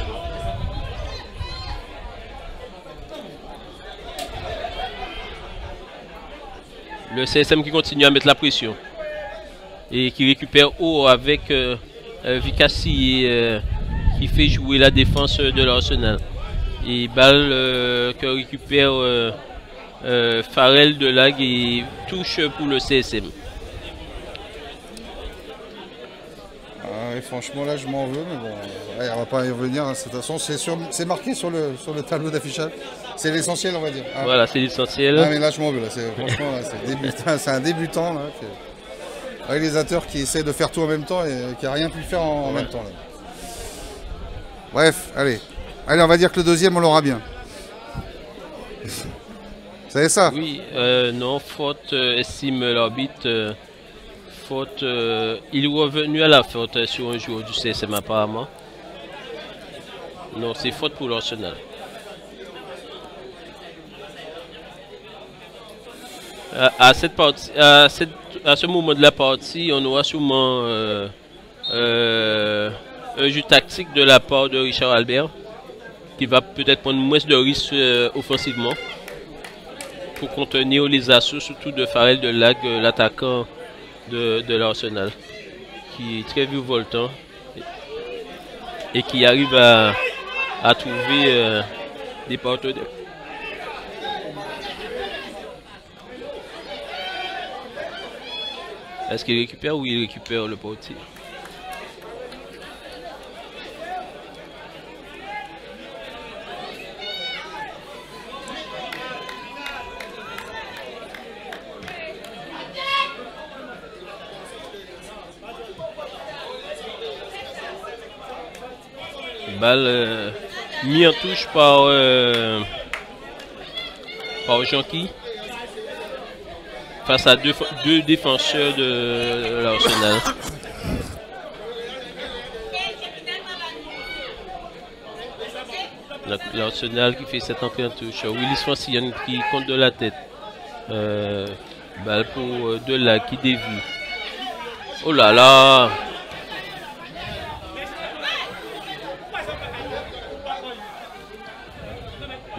Le CSM qui continue à mettre la pression et qui récupère haut avec Vicassi qui fait jouer la défense de l'Arsenal. Et balle que récupère Farrell de Lag et touche pour le CSM. Et franchement là je m'en veux, mais bon, ouais, on va pas y revenir, hein. De toute façon c'est marqué sur le tableau d'affichage, c'est l'essentiel on va dire. Hein. Voilà, c'est l'essentiel. Ah mais là je m'en veux, là, franchement c'est un débutant, là, un réalisateur qui essaie de faire tout en même temps et qui n'a rien pu faire en même temps. Là. Bref, allez, on va dire que le deuxième on l'aura bien. Vous savez ça? Oui, non, faute, estime l'arbitre. Faute, il est revenu à la faute sur un joueur du CSM apparemment. Non, c'est faute pour l'Arsenal. À ce moment de la partie, on aura sûrement un jeu tactique de la part de Richard Albert qui va peut-être prendre moins de risques offensivement pour contenir les assauts, surtout de Farrell de Lag, l'attaquant de l'Arsenal, qui est très virevoltant et qui arrive à trouver des partenaires. Est-ce qu'il récupère ou il récupère le portier? Balle mis en touche par Jonki face à deux défenseurs de l'Arsenal. L'Arsenal qui fait cette entrée en touche. Willis Francillon qui compte de la tête. Balle pour Dela qui dévie. Oh là là!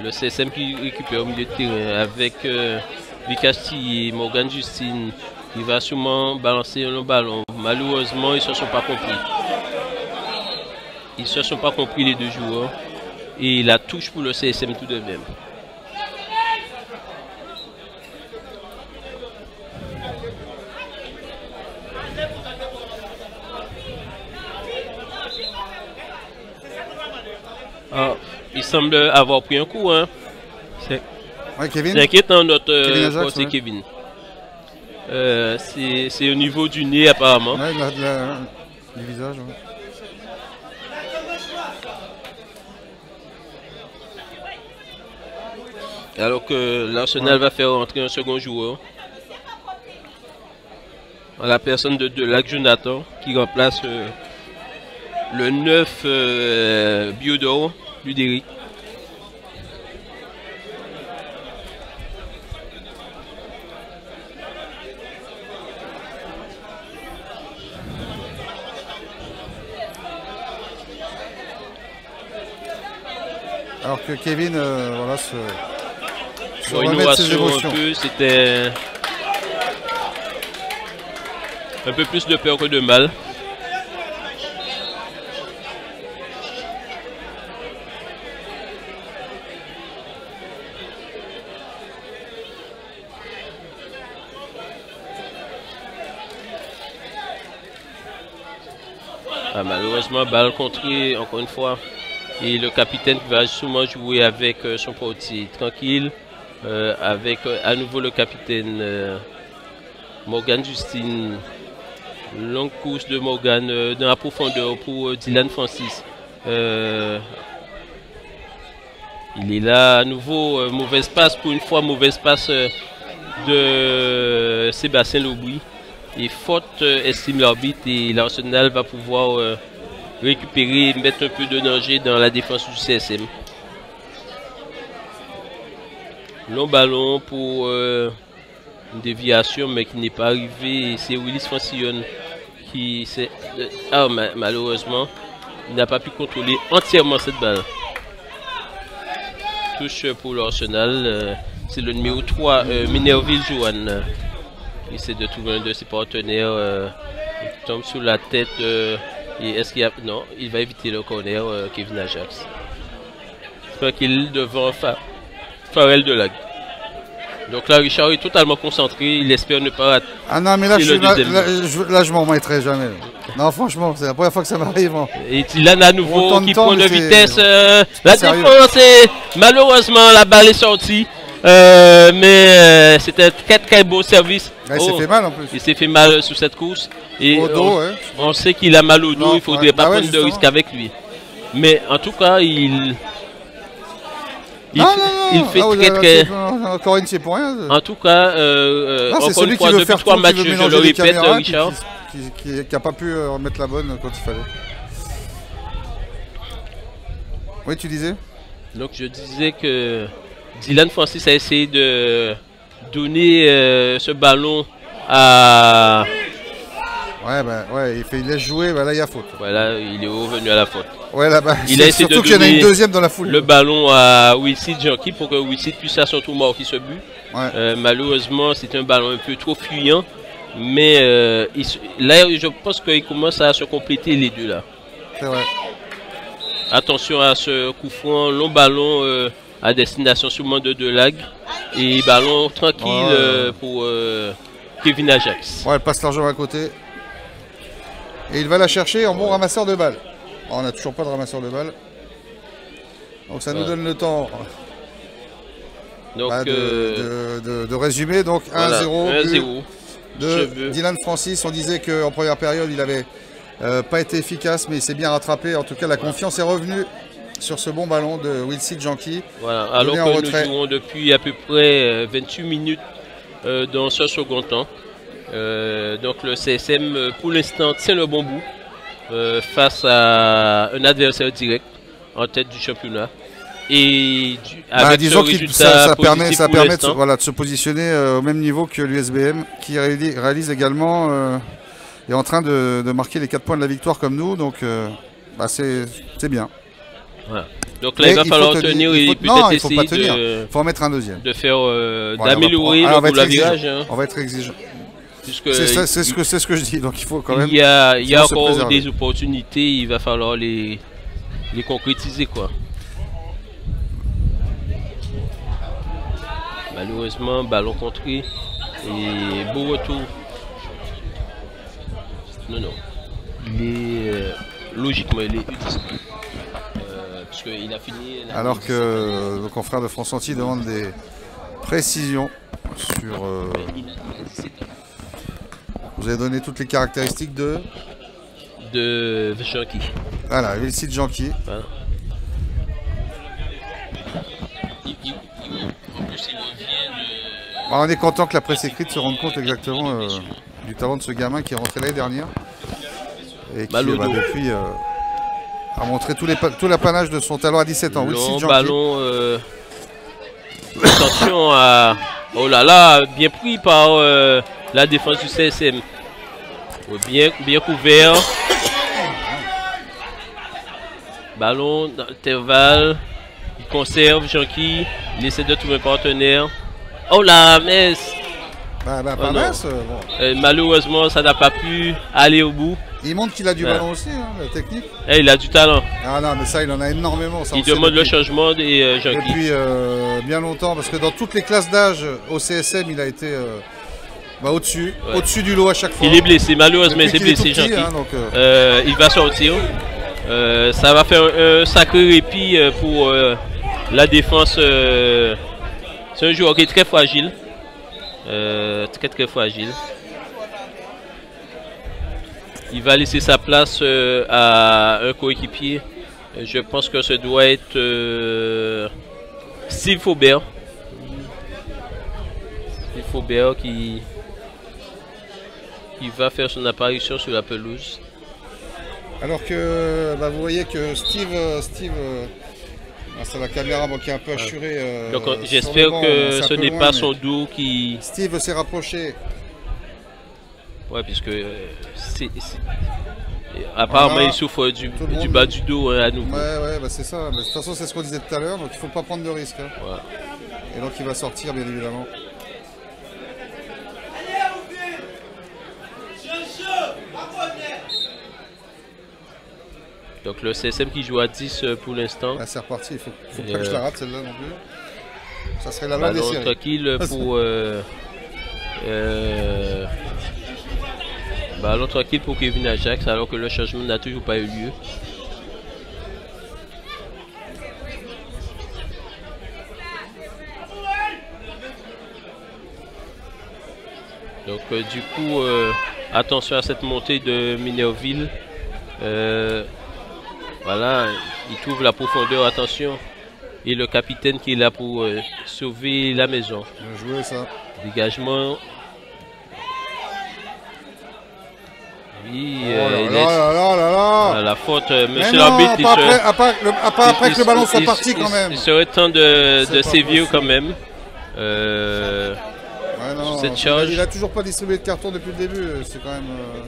Le CSM qui récupère au milieu de terrain avec Vicasti et Morgan Justine. Il va sûrement balancer le ballon. Malheureusement, ils ne se sont pas compris. Ils ne se sont pas compris les deux joueurs. Et la touche pour le CSM tout de même. il semble avoir pris un coup. Hein. C'est inquiétant notre côté Kevin. C'est au niveau du nez apparemment. Ouais, du visage. Ouais. Alors que l'Arsenal va faire entrer un second joueur. En la personne de Delac Jonathan qui remplace le 9 Biodor du Derrick. Alors que Kevin, voilà, se remet de ses émotions. C'était un peu plus de peur que de mal. Ah, malheureusement, balle contrée encore une fois. Et le capitaine va sûrement jouer avec son portier tranquille. Avec à nouveau le capitaine Morgan Justine. Longue course de Morgan dans la profondeur pour Dylan Francis. Il est là à nouveau. Mauvaise passe pour une fois. Mauvaise passe de Sébastien Loubouy. Et faute estime l'arbitre et l'Arsenal va pouvoir récupérer et mettre un peu de danger dans la défense du CSM. Long ballon pour une déviation mais qui n'est pas arrivé. C'est Willis Francillon qui s'est... Ah, malheureusement, il n'a pas pu contrôler entièrement cette balle. Touche pour l'Arsenal. C'est le numéro 3, Minerville Johan. Il essaie de trouver un de ses partenaires. Il tombe sous la tête. Et est-ce qu'il y a... Non, il va éviter le corner, Kevin Ajax. Tranquille devant Farrell Delac. Donc là, Richard est totalement concentré. Il espère ne pas rater. Ah non, mais là, je m'en remettrai jamais. Non, franchement, c'est la première fois que ça m'arrive. Et Dylan à nouveau qui prend de vitesse. La défense est... Malheureusement, la balle est sortie. Mais c'était un très beau service. Il s'est fait mal en plus. Il s'est fait mal sur cette course. Et au dos, on sait qu'il a mal au dos. Il ne faudrait pas prendre de risque avec lui. Mais en tout cas, il fait très... Corinne, c'est pour rien. En tout cas, encore une fois, depuis 3 matchs, je le répète, Richard. Qui n'a pas pu remettre la bonne quand il fallait. Oui, tu disais? Donc je disais que Dylan Francis a essayé de donner ce ballon à... Ouais, il laisse jouer, là il y a faute. Voilà, il est revenu à la faute. Ouais, là-bas, il a essayé surtout qu'il y en a une deuxième dans la foule. Le ballon à Wilsid Janky pour que Wilsid puisse à son tour marquer ce but. Ouais. Malheureusement, c'est un ballon un peu trop fuyant. Mais là, je pense qu'il commence à se compléter les deux là. C'est vrai. Attention à ce coup franc, long ballon à destination sûrement de Delac. Et ballon tranquille pour Kevin Ajax. Ouais, elle passe largement à côté. Et il va la chercher en bon ramasseur de balles. On n'a toujours pas de ramasseur de balles. Donc ça nous donne le temps de résumer. Donc 1-0 de Dylan Francis. On disait qu'en première période, il n'avait pas été efficace, mais il s'est bien rattrapé. En tout cas, la confiance est revenue sur ce bon ballon de Wilsid Janky. Voilà, alors que nous jouons depuis à peu près 28 minutes dans ce second temps. Donc le CSM pour l'instant tient le bon bout face à un adversaire direct en tête du championnat. Et avec disons que ça permet de se positionner au même niveau que l'USBM qui réalise également est en train de marquer les 4 points de la victoire comme nous, donc c'est bien. Voilà. Donc là il va falloir tenir et peut-être essayer il faut en mettre un deuxième. De faire d'améliorer le lavirage. On va être exigeant. C'est ce que je dis, donc il faut quand même. Il y a encore des opportunités, il va falloir les concrétiser quoi. Malheureusement, ballon contré et beau retour. Non, il est logiquement il est utile. Parce qu'il a fini. Alors que le confrère de Fransanti demande des précisions sur. Vous avez donné toutes les caractéristiques de Janky. Voilà, Vilsi Janky. Voilà. Alors, on est content que la presse écrite se rende compte exactement du talent de ce gamin qui est rentré l'année dernière et qui depuis a montré tout l'apanage de son talent à 17 ans. Long ballon. Attention à... Oh là là, bien pris par la défense du CSM. Bien couvert. Ballon d'intervalle. Il conserve Janky. Il essaie de trouver un partenaire. Oh la messe. Malheureusement, ça n'a pas pu aller au bout. Il montre qu'il a du ballon aussi, hein, la technique. Et il a du talent. Ah non, mais ça, il en a énormément. Ça, il demande le changement des Janky. Depuis bien longtemps, parce que dans toutes les classes d'âge au CSM, il a été au-dessus du lot à chaque fois. Il est blessé, malheureusement, il est blessé, Janky. Hein, il va sortir. Ça va faire un sacré répit pour la défense. C'est un joueur qui est très fragile. Très fragile. Il va laisser sa place à un coéquipier. Je pense que ce doit être Steve Faubert. Steve Faubert qui va faire son apparition sur la pelouse. Alors que vous voyez que Steve c'est la caméra qui est un peu assurée. Donc j'espère que ce n'est pas son dos qui... Steve s'est rapproché. Ouais, puisque apparemment il souffre du bas du dos à nouveau. Ouais, c'est ça. Mais de toute façon, c'est ce qu'on disait tout à l'heure, donc il ne faut pas prendre de risques. Hein. Ouais. Et donc il va sortir, bien évidemment. Donc le CSM qui joue à 10 pour l'instant. Ah, c'est reparti, il faut pas que je la rate celle-là non plus. Ça serait la loi des séries. Tranquille pour... ballon tranquille pour Kevin Ajax alors que le changement n'a toujours pas eu lieu. Donc du coup, attention à cette montée de Minerville. Voilà, il trouve la profondeur, attention. Et le capitaine qui est là pour sauver la maison. Bien joué ça. Dégagement. Oui, la faute, monsieur l'arbitre. Après que le ballon soit parti quand même. Il serait temps de sévir quand même. Cette charge. Il a toujours pas distribué de carton depuis le début. C'est quand même.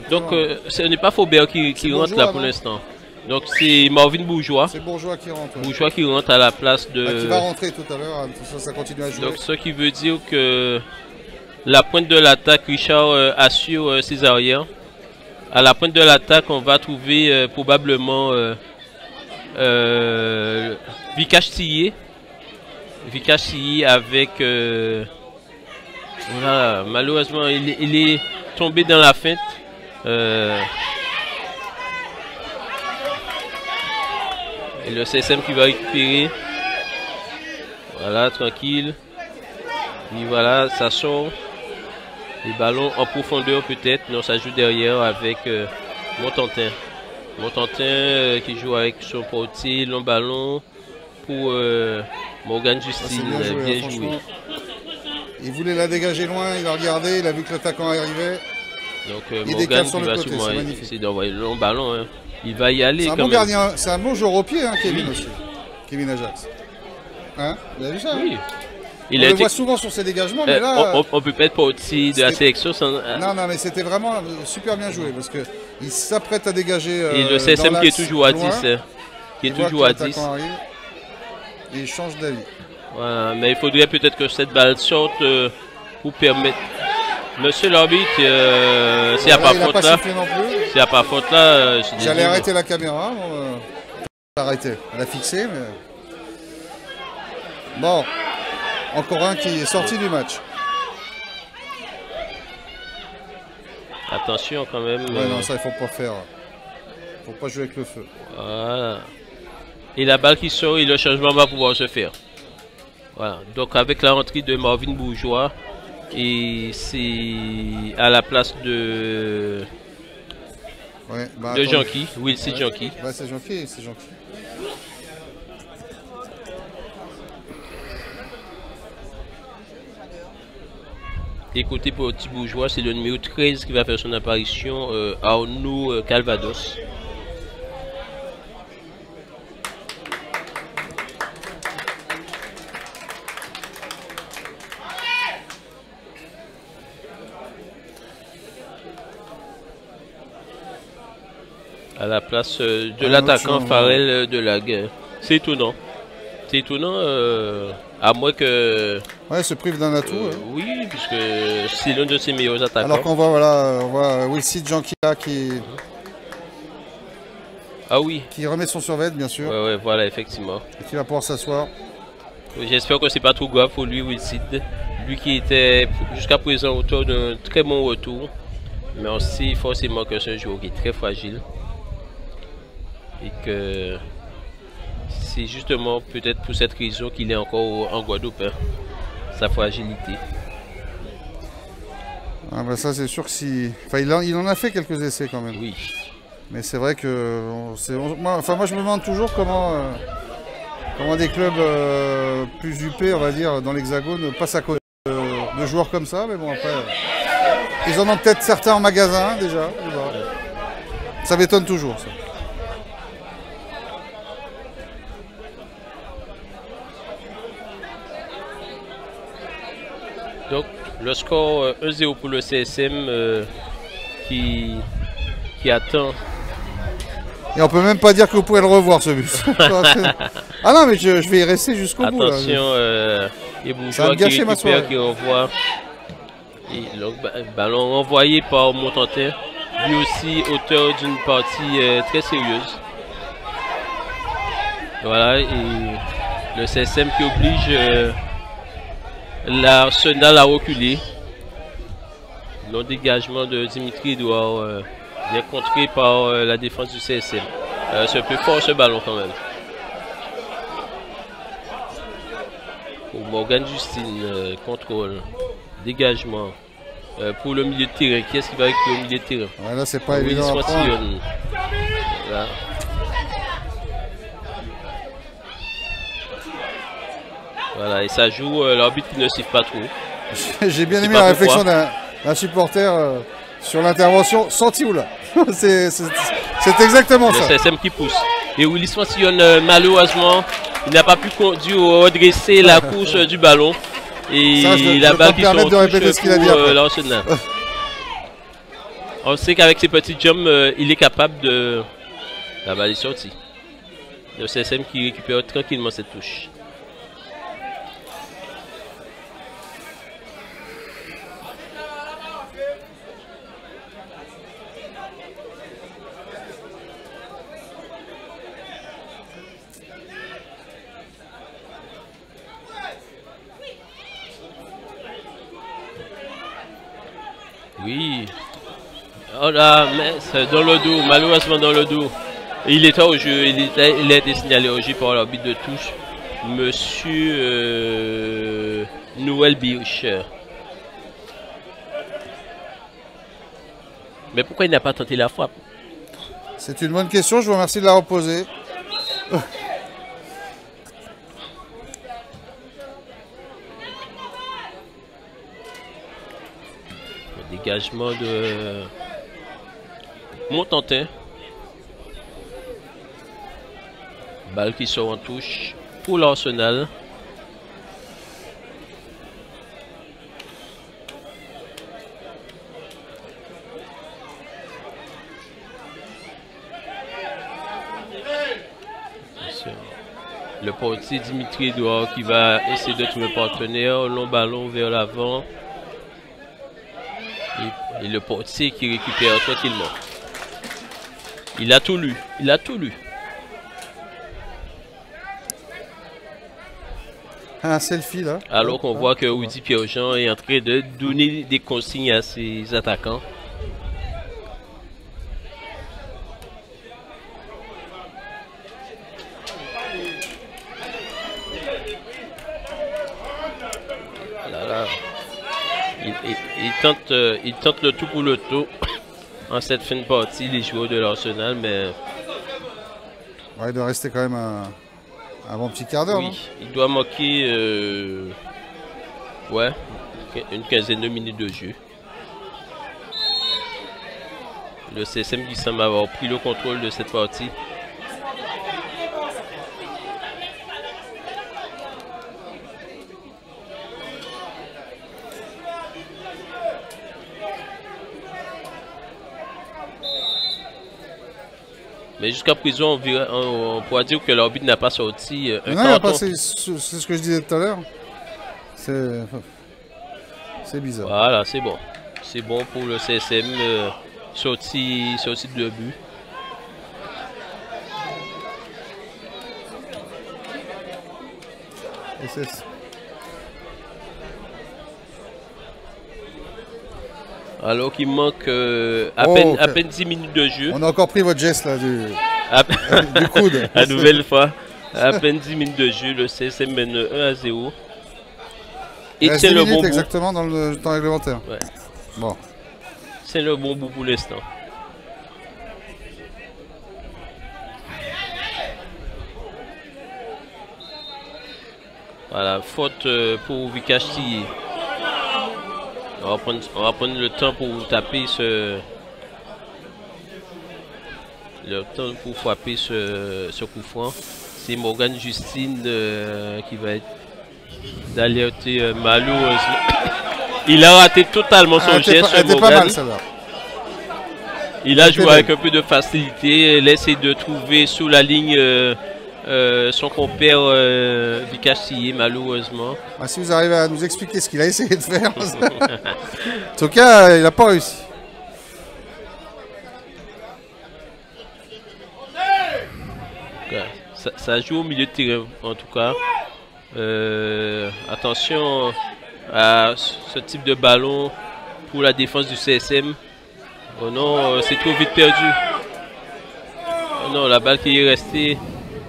Donc ce n'est pas Faubert qui rentre là pour l'instant. Donc c'est Marvin Bourgeois. C'est Bourgeois qui rentre. Ouais. Bourgeois qui rentre à la place de... Qui va rentrer tout à l'heure, ça continue à jouer. Donc ce qui veut dire que la pointe de l'attaque, Richard assure ses arrières. À la pointe de l'attaque, on va trouver probablement Vikash Tillé. Vikash Tillé avec... voilà, malheureusement, il est tombé dans la feinte. Et le CSM qui va récupérer. Voilà, tranquille. Et voilà, ça sort. Les ballons en profondeur peut-être. Non, ça joue derrière avec Montantin. Montantin qui joue avec son portier. Long ballon pour Morgan Justine. Bien joué. Il voulait la dégager loin, il a regardé, il a vu que l'attaquant arrivait. Donc Morgan qui va sûrement essayer d'envoyer le long ballon. Hein. Il va y aller. C'est un bon gardien, c'est un bon joueur au pied, hein, Kevin aussi. Kevin Ajax. Hein, vous avez vu ça? Oui. On le voit souvent sur ses dégagements, mais là... On peut pas être parti de la sélection sans... Non, mais c'était vraiment super bien joué, parce qu'il s'apprête à dégager... Et le CSM qui est toujours à 10. Qui est toujours à 10. Arrive, et il change d'avis. Voilà, mais il faudrait peut-être que cette balle sorte pour permettre... Monsieur l'arbitre, s'il n'y a pas faute là... S'il n'y a pas faute là... J'allais arrêter la caméra. Arrêter. Elle a fixé, mais... Bon. Encore un qui est sorti du match. Attention quand même. Ouais, non, ça il faut pas faire. Faut pas jouer avec le feu. Voilà. Et la balle qui sort et le changement va pouvoir se faire. Voilà. Donc avec la rentrée de Marvin Bourgeois, et c'est à la place de... Ouais, bah, de Janky, oui, c'est Janky. Ouais, c'est Janky, c'est Janky. Et côté Petit Bourgeois, c'est le numéro 13 qui va faire son apparition, Arnaud Calvados. À la place de l'attaquant Farrell Delague. C'est étonnant. C'est étonnant, à moins que... Ouais, se prive d'un atout. Oui, puisque c'est l'un de ses meilleurs attaquants. Alors qu'on voit, voilà, on voit Wilsid Janky là qui... Ah oui. Qui remet son survêt, bien sûr. Ouais, voilà, effectivement. Et qui va pouvoir s'asseoir. J'espère que c'est pas trop grave pour lui, Wilsid. Lui qui était jusqu'à présent auteur d'un très bon retour. Mais on sait forcément que c'est un joueur qui est très fragile. Et que c'est justement peut-être pour cette raison qu'il est encore en Guadeloupe, hein, sa fragilité. Ah bah ça c'est sûr que si... Enfin il en a fait quelques essais quand même. Oui. Mais c'est vrai que... moi je me demande toujours comment des clubs plus huppés, on va dire, dans l'Hexagone passent à côté de joueurs comme ça. Mais bon après... ils en ont peut-être certains en magasin déjà. Ça m'étonne toujours ça. Donc le score 1-0 pour le CSM qui attend. Et on peut même pas dire que vous pouvez le revoir ce but. Ah non mais je vais y rester jusqu'au bout. Attention, les Bourgeois qui récupèrent, qui revoient. Et le ballon envoyé par Montantin, lui aussi auteur d'une partie très sérieuse. Voilà, et le CSM qui oblige l'Arsenal à reculer. Le dégagement de Dimitri Edouard bien contré par la défense du CSM. C'est un peu fort ce ballon quand même. Pour Morgan Justine, contrôle, dégagement. Pour le milieu de terrain, qui est-ce qui va avec le milieu de terrain? Ouais, là c'est pas évident à prendre. Voilà. Voilà, et ça joue l'arbitre qui ne siffle pas trop. J'ai bien aimé la réflexion d'un supporter sur l'intervention. Senti-oula. C'est exactement ça. Le CSM qui pousse. Et Willis Francillon, malheureusement, il n'a pas pu redresser la course du ballon. Et ça, la balle qui sort pour l'Arsenal. On sait qu'avec ses petits jumps, il est capable de... La balle est sortie. Le CSM qui récupère tranquillement cette touche. Oui. Oh là, mais c'est dans le dos, malheureusement dans le dos. Il était au jeu, il a été signalé au jeu par l'arbitre de touche, Monsieur Noël Bircher. Mais pourquoi il n'a pas tenté la frappe? C'est une bonne question, je vous remercie de la reposer. Dégagement de Montantin. Balle qui sort en touche pour l'Arsenal. Le portier Dimitri Edouard qui va essayer de trouver un partenaire. Long ballon vers l'avant. Et le portier qui récupère tranquillement. Il a tout lu. Il a tout lu. Un selfie là. Alors qu'on voit que Woody Pierre-Jean est en train de donner des consignes à ses attaquants. Ils tentent le tout pour le tout en cette fin de partie, les joueurs de l'Arsenal, mais... Ouais, il doit rester quand même un bon petit quart d'heure. Oui, il doit manquer ouais, une quinzaine de minutes de jeu. Le CSM qui semble avoir pris le contrôle de cette partie. Mais jusqu'à présent, on pourra dire que l'arbitre n'a pas sorti un carton. C'est ce que je disais tout à l'heure. C'est bizarre. Voilà, c'est bon. C'est bon pour le CSM. Sorti de but. Alors qu'il manque à peine 10 minutes de jeu. On a encore pris votre geste là du coude. La nouvelle fois. À peine 10 minutes de jeu, le CSM mène 1-0. Et c'est le bon exactement dans le temps réglementaire. Ouais. Bon. C'est le bon bout pour l'instant. Voilà, faute pour Vikash Tillé. On va prendre le temps pour taper le temps pour frapper ce coup franc. C'est Morgan Justine qui va être d'alerter malheureusement. Il a raté totalement son geste, Morgan. Il a joué avec un peu de facilité. Il essaie de trouver sous la ligne son compère Vikash Tillé, malheureusement. Ah, si vous arrivez à nous expliquer ce qu'il a essayé de faire. En tout cas, il n'a pas réussi. Ça joue au milieu de terrain, en tout cas. Attention à ce type de ballon pour la défense du CSM. Oh non, c'est trop vite perdu. Oh non, la balle qui est restée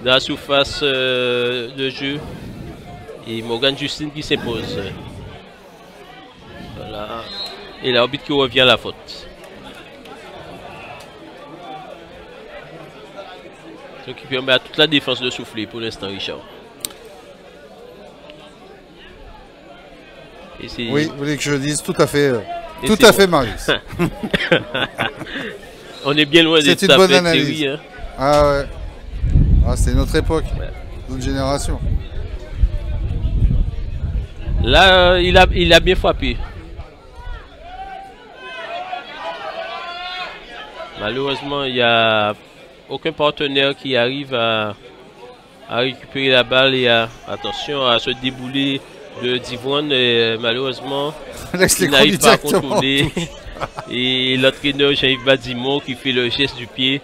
dans la surface de jeu. Et Morgan Justine qui s'impose. Voilà. Et l'arbitre qui revient à la faute. Ce qui permet à toute la défense de souffler pour l'instant, Richard. Oui, vous voulez que je dise tout à fait, tout à fait, Marius. On est bien loin de cette bonne analyse. Théorie, hein. Ah ouais. Ah, c'est notre époque, notre génération. Là, il a bien frappé. Malheureusement, il n'y a aucun partenaire qui arrive à récupérer la balle et attention à se débouler de Divonne. Malheureusement, il n'arrive pas à contrôler. Et l'entraîneur Jean-Yves Badimon qui fait le geste du pied.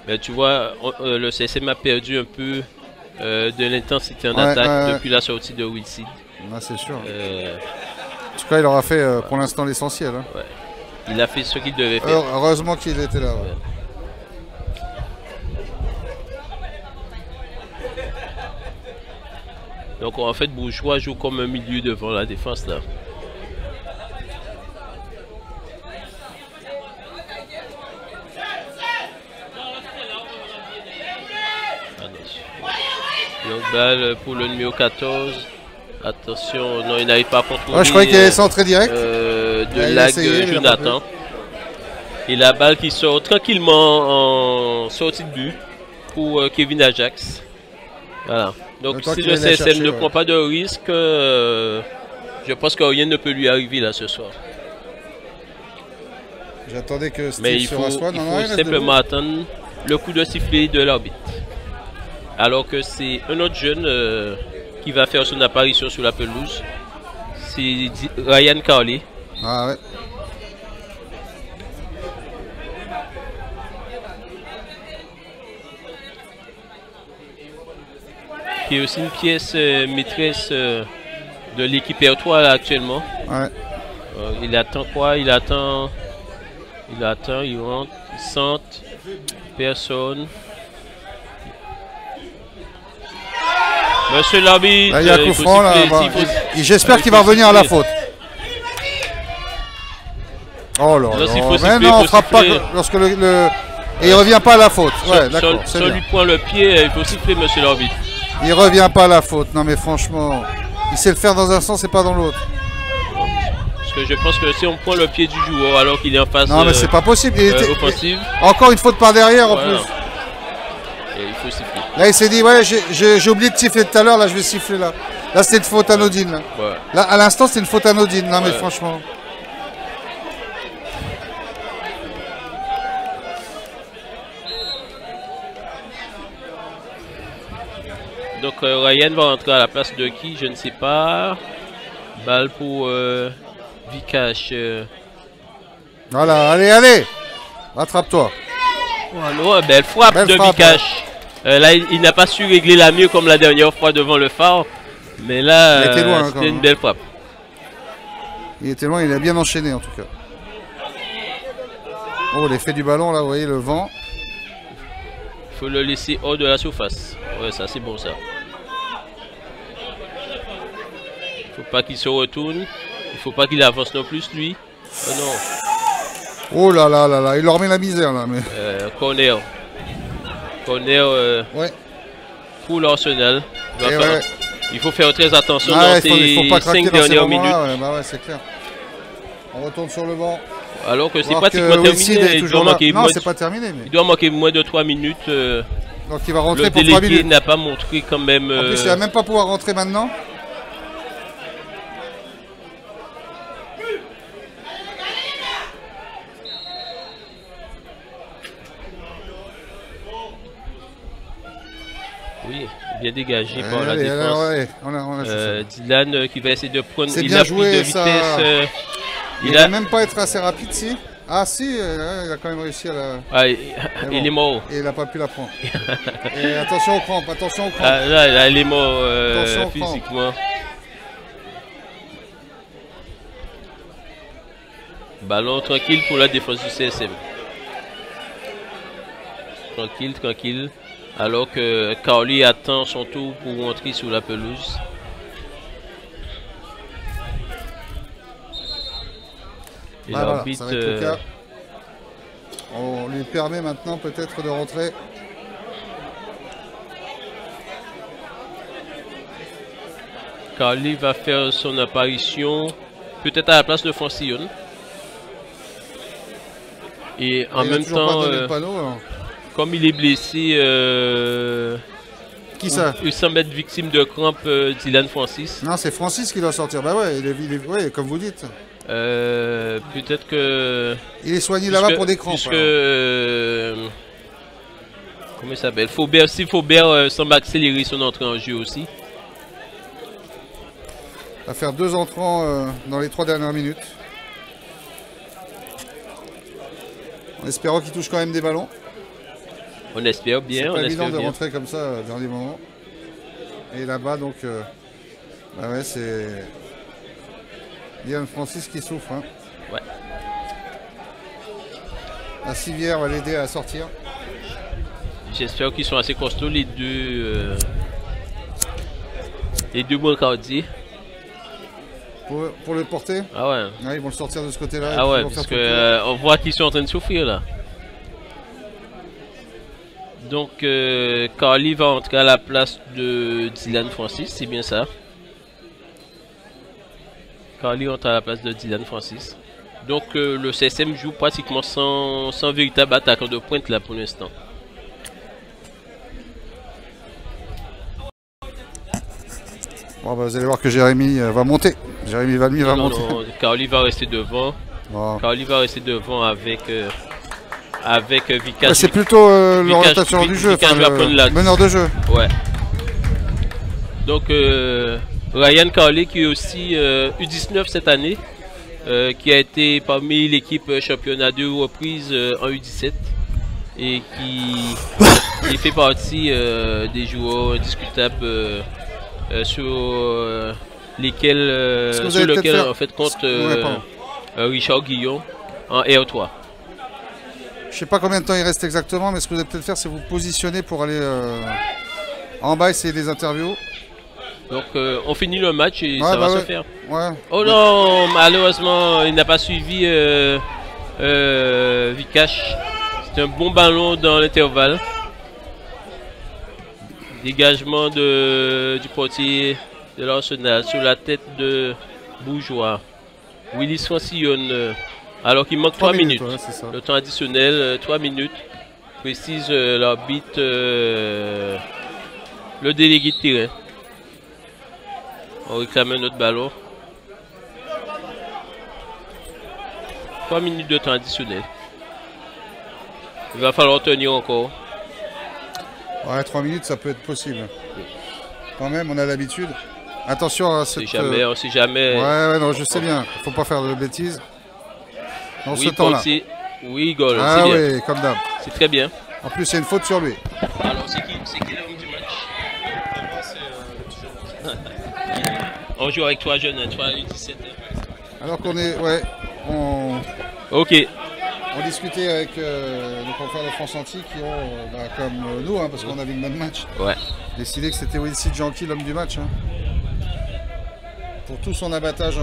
Mais tu vois, le CSM a perdu un peu de l'intensité en attaque depuis la sortie de Wilson. Ah, c'est sûr. En tout cas, il aura fait pour l'instant l'essentiel. Hein. Ouais. Il a fait ce qu'il devait faire. Heureusement qu'il était là. Ouais. Donc en fait, Bourgeois joue comme un milieu devant la défense là. Donc balle pour le numéro 14. Attention, non, il n'arrive pas à contrôler. Je croyais qu'il allait centrer direct. De lag Jonathan. Et la balle qui sort tranquillement en sortie de but pour Kevin Ajax. Voilà. Donc si le CSM ne prend pas de risque, je pense que rien ne peut lui arriver là ce soir. J'attendais que mais il faut simplement attendre le coup de sifflet de l'arbitre. Alors que c'est un autre jeune qui va faire son apparition sur la pelouse. C'est Ryan Carley. Ah ouais. Qui est aussi une pièce maîtresse de l'équipe R3 là, actuellement. Ouais. Il attend quoi? Il attend, il rentre, il sente personne. Monsieur l'arbitre, là, il y a un coup franc, là. J'espère qu'il va revenir à la faute. Oh là là. Mais non, on ne frappe pas lorsque le... Et il revient pas à la faute. Ouais, d'accord. Si on lui pointe le pied, il faut siffler, monsieur l'arbitre. Il revient pas à la faute. Non mais franchement, il sait le faire dans un sens et pas dans l'autre. Parce que je pense que si on pointe le pied du joueur alors qu'il est en face non mais c'est pas possible. Offensive. Encore une faute par derrière en plus. Et il faut siffler. Là il s'est dit ouais j'ai oublié de siffler tout à l'heure, là je vais siffler là. Là c'était une faute anodine. Là, là à l'instant c'est une faute anodine. Non mais franchement. Donc Ryan va rentrer à la place de qui? Je ne sais pas. Balle pour Vikash. Voilà, allez, rattrape-toi. Oh, belle frappe de Vikash. Là, il n'a pas su régler la mieux comme la dernière fois devant le phare. Mais là, c'était une belle frappe. Il était loin, il a bien enchaîné en tout cas. Oh, l'effet du ballon là, vous voyez le vent. Il faut le laisser hors de la surface. Ouais, ça c'est bon ça. Il faut pas qu'il se retourne. Il faut pas qu'il avance non plus lui. Oh non. Oh là là là là, il leur remet la misère là. Mais... corner. Corner pour l'Arsenal. Il faut faire très attention dans ces 5 dernières minutes. Bah ouais, c'est clair. On retourne sur le banc. Alors que c'est pratiquement terminé. Il doit manquer non, c'est pas terminé. Mais... Il doit manquer moins de 3 minutes. Donc il va rentrer pour 3 minutes. Il n'a pas montré quand même. En plus, il va même pas pouvoir rentrer maintenant. Oui, bien dégagé par la défense. Dylan qui va essayer de prendre. C'est bien joué, ça. Il va même pas être assez rapide, si. Ah si, il a quand même réussi à la... Ah, il est mort. Et il n'a pas pu la prendre. Et attention aux crampes, attention aux crampes. Ah, là, il est mort physiquement. Ballon tranquille pour la défense du CSM. Tranquille. Alors que Carly attend son tour pour rentrer sur la pelouse. Et l'arbitre, on lui permet maintenant peut-être de rentrer. Carly va faire son apparition, peut-être à la place de Francillon. Et en même temps, comme il est blessé, qui ça? Il semble être victime de crampes, Dylan Francis. Non, c'est Francis qui doit sortir. Bah ouais, ouais, comme vous dites. Peut-être que... Il est soigné là-bas pour des crampes. Comment il s'appelle? Faubert semble accélérer son entrée en jeu aussi. Il va faire 2 entrants dans les 3 dernières minutes. En espérant qu'il touche quand même des ballons. On espère bien. C'est pas évident de rentrer comme ça au dernier moment. Et là-bas, donc... bah ouais, c'est... Dylan Francis qui souffre. Hein. Ouais. La civière va l'aider à sortir. J'espère qu'ils sont assez costauds les deux. Les deux brancardiers. Pour le porter? Ah ouais. Ah, ils vont le sortir de ce côté-là. Ah ouais, parce qu'on voit qu'ils sont en train de souffrir là. Donc Carly va entrer à la place de Dylan Francis, c'est bien ça. Carly entre à la place de Dylan Francis. Donc le CSM joue pratiquement sans véritable attaquant de pointe là pour l'instant. Bon, bah, vous allez voir que Jérémy va monter. Jérémy Valmy va monter. Non, Carly va rester devant. Oh. Carly va rester devant avec Vikash. Ouais, c'est plutôt l'orientation du jeu, le meneur de jeu. Ouais. Donc Ryan Carly qui est aussi U19 cette année, qui a été parmi l'équipe championnat 2 reprises en U17 et qui fait partie des joueurs indiscutables sur lesquels en fait compte Richard Guillon en R3. Je sais pas combien de temps il reste exactement, mais ce que vous allez peut-être faire, c'est vous positionner pour aller en bas, essayer des interviews. Donc on finit le match et Ouais, ça va bah se ouais. faire. Ouais. Oh non, malheureusement, il n'a pas suivi Vikash. C'est un bon ballon dans l'intervalle. Dégagement du portier de l'Arsenal sur la tête de Bourgeois. Willis Francillon, alors qu'il manque 3 minutes. Ouais, c'est ça. Le temps additionnel, 3 minutes. Précise l'arbitre, le délégué de terrain. On réclame un autre ballon. 3 minutes de temps additionnel. Il va falloir tenir encore. Ouais, 3 minutes, ça peut être possible. Quand même, on a l'habitude. Attention à cette... On sait jamais. Ouais, non, je sais bien. Faut pas faire de bêtises. Dans Oui, ce temps-là. Oui, goal. Ah c'est oui, bien. comme d'hab. C'est très bien. En plus, c'est une faute sur lui. Alors, c'est qui l'homme du match? On joue avec 3 jeunes, 3 U17. Alors qu'on est... Ouais, Ok. On discutait avec nos confrères de France Anti qui ont, comme nous, hein, parce qu'on a vu le même match, ouais, décidé que c'était Wilfried Jeanki l'homme du match. Hein. Pour tout son abattage.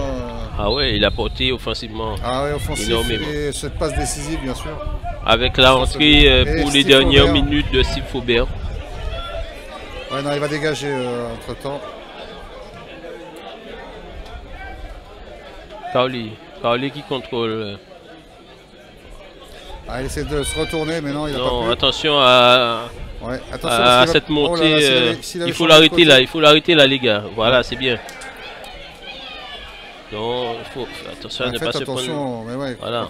Ah ouais, il a porté offensivement. Ah ouais, offensif énormément. Et cette passe décisive, bien sûr. Avec la rentrée pour les dernières minutes de Steve Faubert. Ouais, non, il va dégager entre temps. Carly qui contrôle. Ah, il essaie de se retourner, mais non, il a pas pu. Attention à, ouais, attention à cette montée. Oh là là, il faut l'arrêter là, il faut l'arrêter là, les gars. Voilà, c'est bien. Non, il faut attention à ne pas se prendre. Mais ouais, voilà.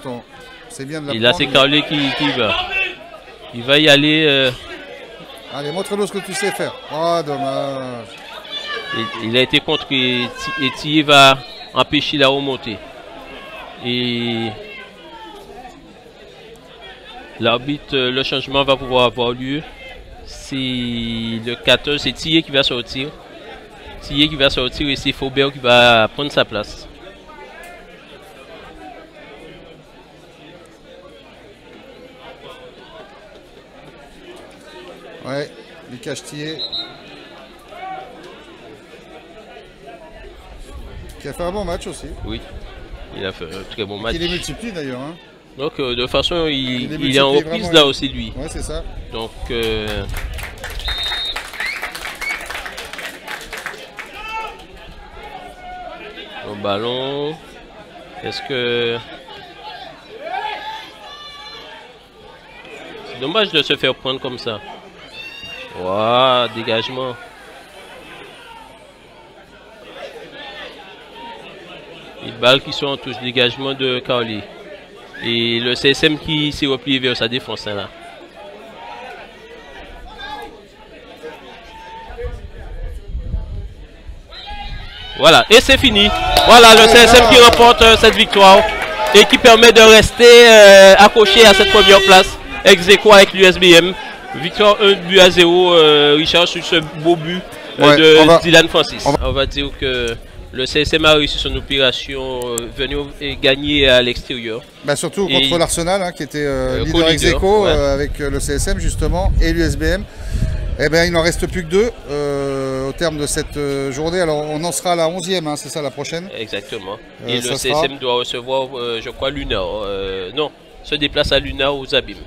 C'est bien de la Et là, c'est Carly qui va. Il va y aller. Allez, montre-nous ce que tu sais faire. Oh, dommage. Il a été contré et Thier va empêcher la remontée. Et l'arbitre, le changement va pouvoir avoir lieu. C'est le 14, c'est Thier qui va sortir. Thier qui va sortir et c'est Faubert qui va prendre sa place. Ouais, Lucas Thier. Qui a fait un bon match aussi. Oui, il a fait un très bon match. Il les multiplie d'ailleurs. Hein. Donc de toute façon, il est en reprise là aussi lui. Ouais, c'est ça. Donc le ballon. Est-ce que c'est dommage de se faire prendre comme ça. Waouh, dégagement. Les balles qui sont en touche, dégagement de Carly. Et le CSM qui s'est replié vers sa défense là. Voilà, et c'est fini. Voilà le CSM qui remporte cette victoire et qui permet de rester accroché à cette première place, ex aequo avec l'USBM. Victoire 1-0, Richard, sur ce beau but de Dylan Francis. On va dire que le CSM a réussi son opération, venir et gagner à l'extérieur. Bah surtout contre l'Arsenal, hein, qui était leader ex aequo avec le CSM justement et l'USBM. Eh bien, il n'en reste plus que 2 au terme de cette journée. Alors, on en sera à la 11e, hein, c'est ça la prochaine? Exactement. Et le CSM doit recevoir, je crois, Lunar. Non, se déplace à Lunar aux Abîmes.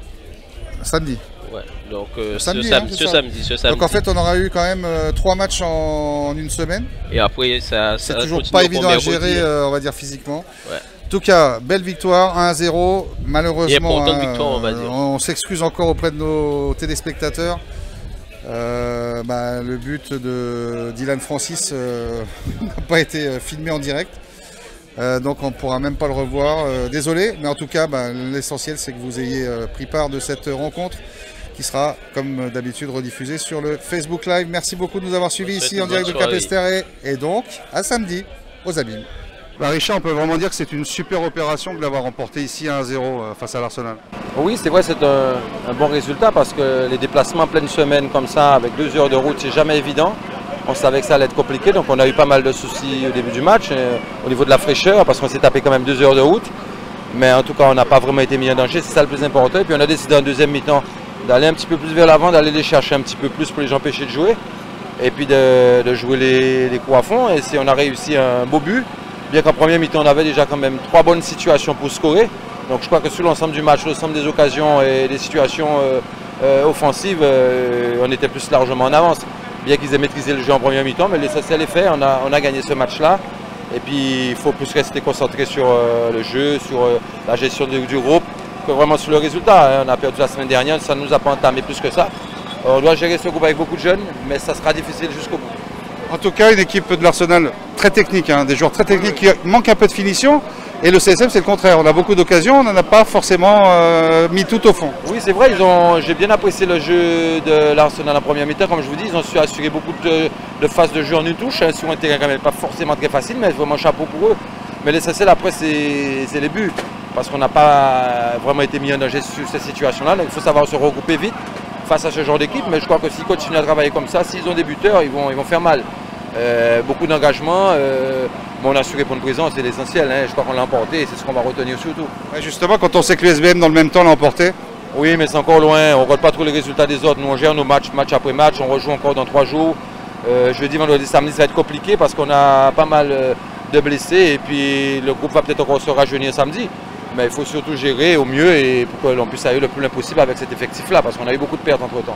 Samedi. Ouais, donc samedi, ce samedi. Donc en fait, on aura eu quand même 3 matchs en une semaine. Et après, c'est toujours pas évident à gérer, on va dire, physiquement. Ouais. En tout cas, belle victoire, 1-0. Malheureusement, victoire, on va dire. On s'excuse encore auprès de nos téléspectateurs. Le but de Dylan Francis n'a pas été filmé en direct. Donc on ne pourra même pas le revoir. Désolé, mais en tout cas, l'essentiel c'est que vous ayez pris part de cette rencontre qui sera, comme d'habitude, rediffusée sur le Facebook Live. Merci beaucoup de nous avoir suivis ici en direct de Capesterre et donc à samedi aux Abîmes. Richard, on peut vraiment dire que c'est une super opération de l'avoir remporté ici 1-0 face à l'Arsenal. Oui, c'est vrai, c'est un bon résultat parce que les déplacements en pleine semaine comme ça, avec 2 heures de route, c'est jamais évident. On savait que ça allait être compliqué, donc on a eu pas mal de soucis au début du match, au niveau de la fraîcheur, parce qu'on s'est tapé quand même 2 heures de route. Mais en tout cas, on n'a pas vraiment été mis en danger, c'est ça le plus important. Et puis on a décidé en deuxième mi-temps d'aller un petit peu plus vers l'avant, d'aller les chercher un petit peu plus pour les empêcher de jouer. et puis de jouer les coups à fond. Et on a réussi un beau but, bien qu'en première mi-temps on avait déjà quand même 3 bonnes situations pour scorer. Donc je crois que sur l'ensemble du match, l'ensemble des occasions et des situations offensives, on était plus largement en avance. Bien qu'ils aient maîtrisé le jeu en première mi-temps, mais l'essentiel est fait, on a gagné ce match-là. Et puis il faut plus rester concentré sur le jeu, sur la gestion du groupe, que vraiment sur le résultat. On a perdu la semaine dernière, ça ne nous a pas entamé plus que ça. On doit gérer ce groupe avec beaucoup de jeunes, mais ça sera difficile jusqu'au bout. En tout cas, une équipe de l'Arsenal très technique, des joueurs très techniques qui manquent un peu de finition. Et le CSM, c'est le contraire. On a beaucoup d'occasions, on n'en a pas forcément mis tout au fond. Oui, c'est vrai, j'ai bien apprécié le jeu de l'Arsenal en première mi-temps. Comme je vous dis, ils ont su assurer beaucoup de phases de jeu en une touche, sur un terrain quand même pas forcément très facile, mais vraiment chapeau pour eux. Mais l'essentiel après, c'est les buts. Parce qu'on n'a pas vraiment été mis en danger sur ces situations-là. Donc il faut savoir se regrouper vite face à ce genre d'équipe. Mais je crois que s'ils continuent à travailler comme ça, s'ils ont des buteurs, ils vont faire mal. Beaucoup d'engagement, on a su répondre présent, c'est l'essentiel, je crois qu'on l'a emporté et c'est ce qu'on va retenir surtout. Et justement, quand on sait que l'USBM dans le même temps l'a emporté. Oui, mais c'est encore loin, on ne regarde pas trop les résultats des autres, nous on gère nos matchs, match après match, on rejoue encore dans 3 jours. Jeudi, vendredi, samedi, ça va être compliqué parce qu'on a pas mal de blessés et puis le groupe va peut-être encore se rajeunir samedi. Mais il faut surtout gérer au mieux et pour que l'on puisse aller le plus loin possible avec cet effectif-là parce qu'on a eu beaucoup de pertes entre-temps.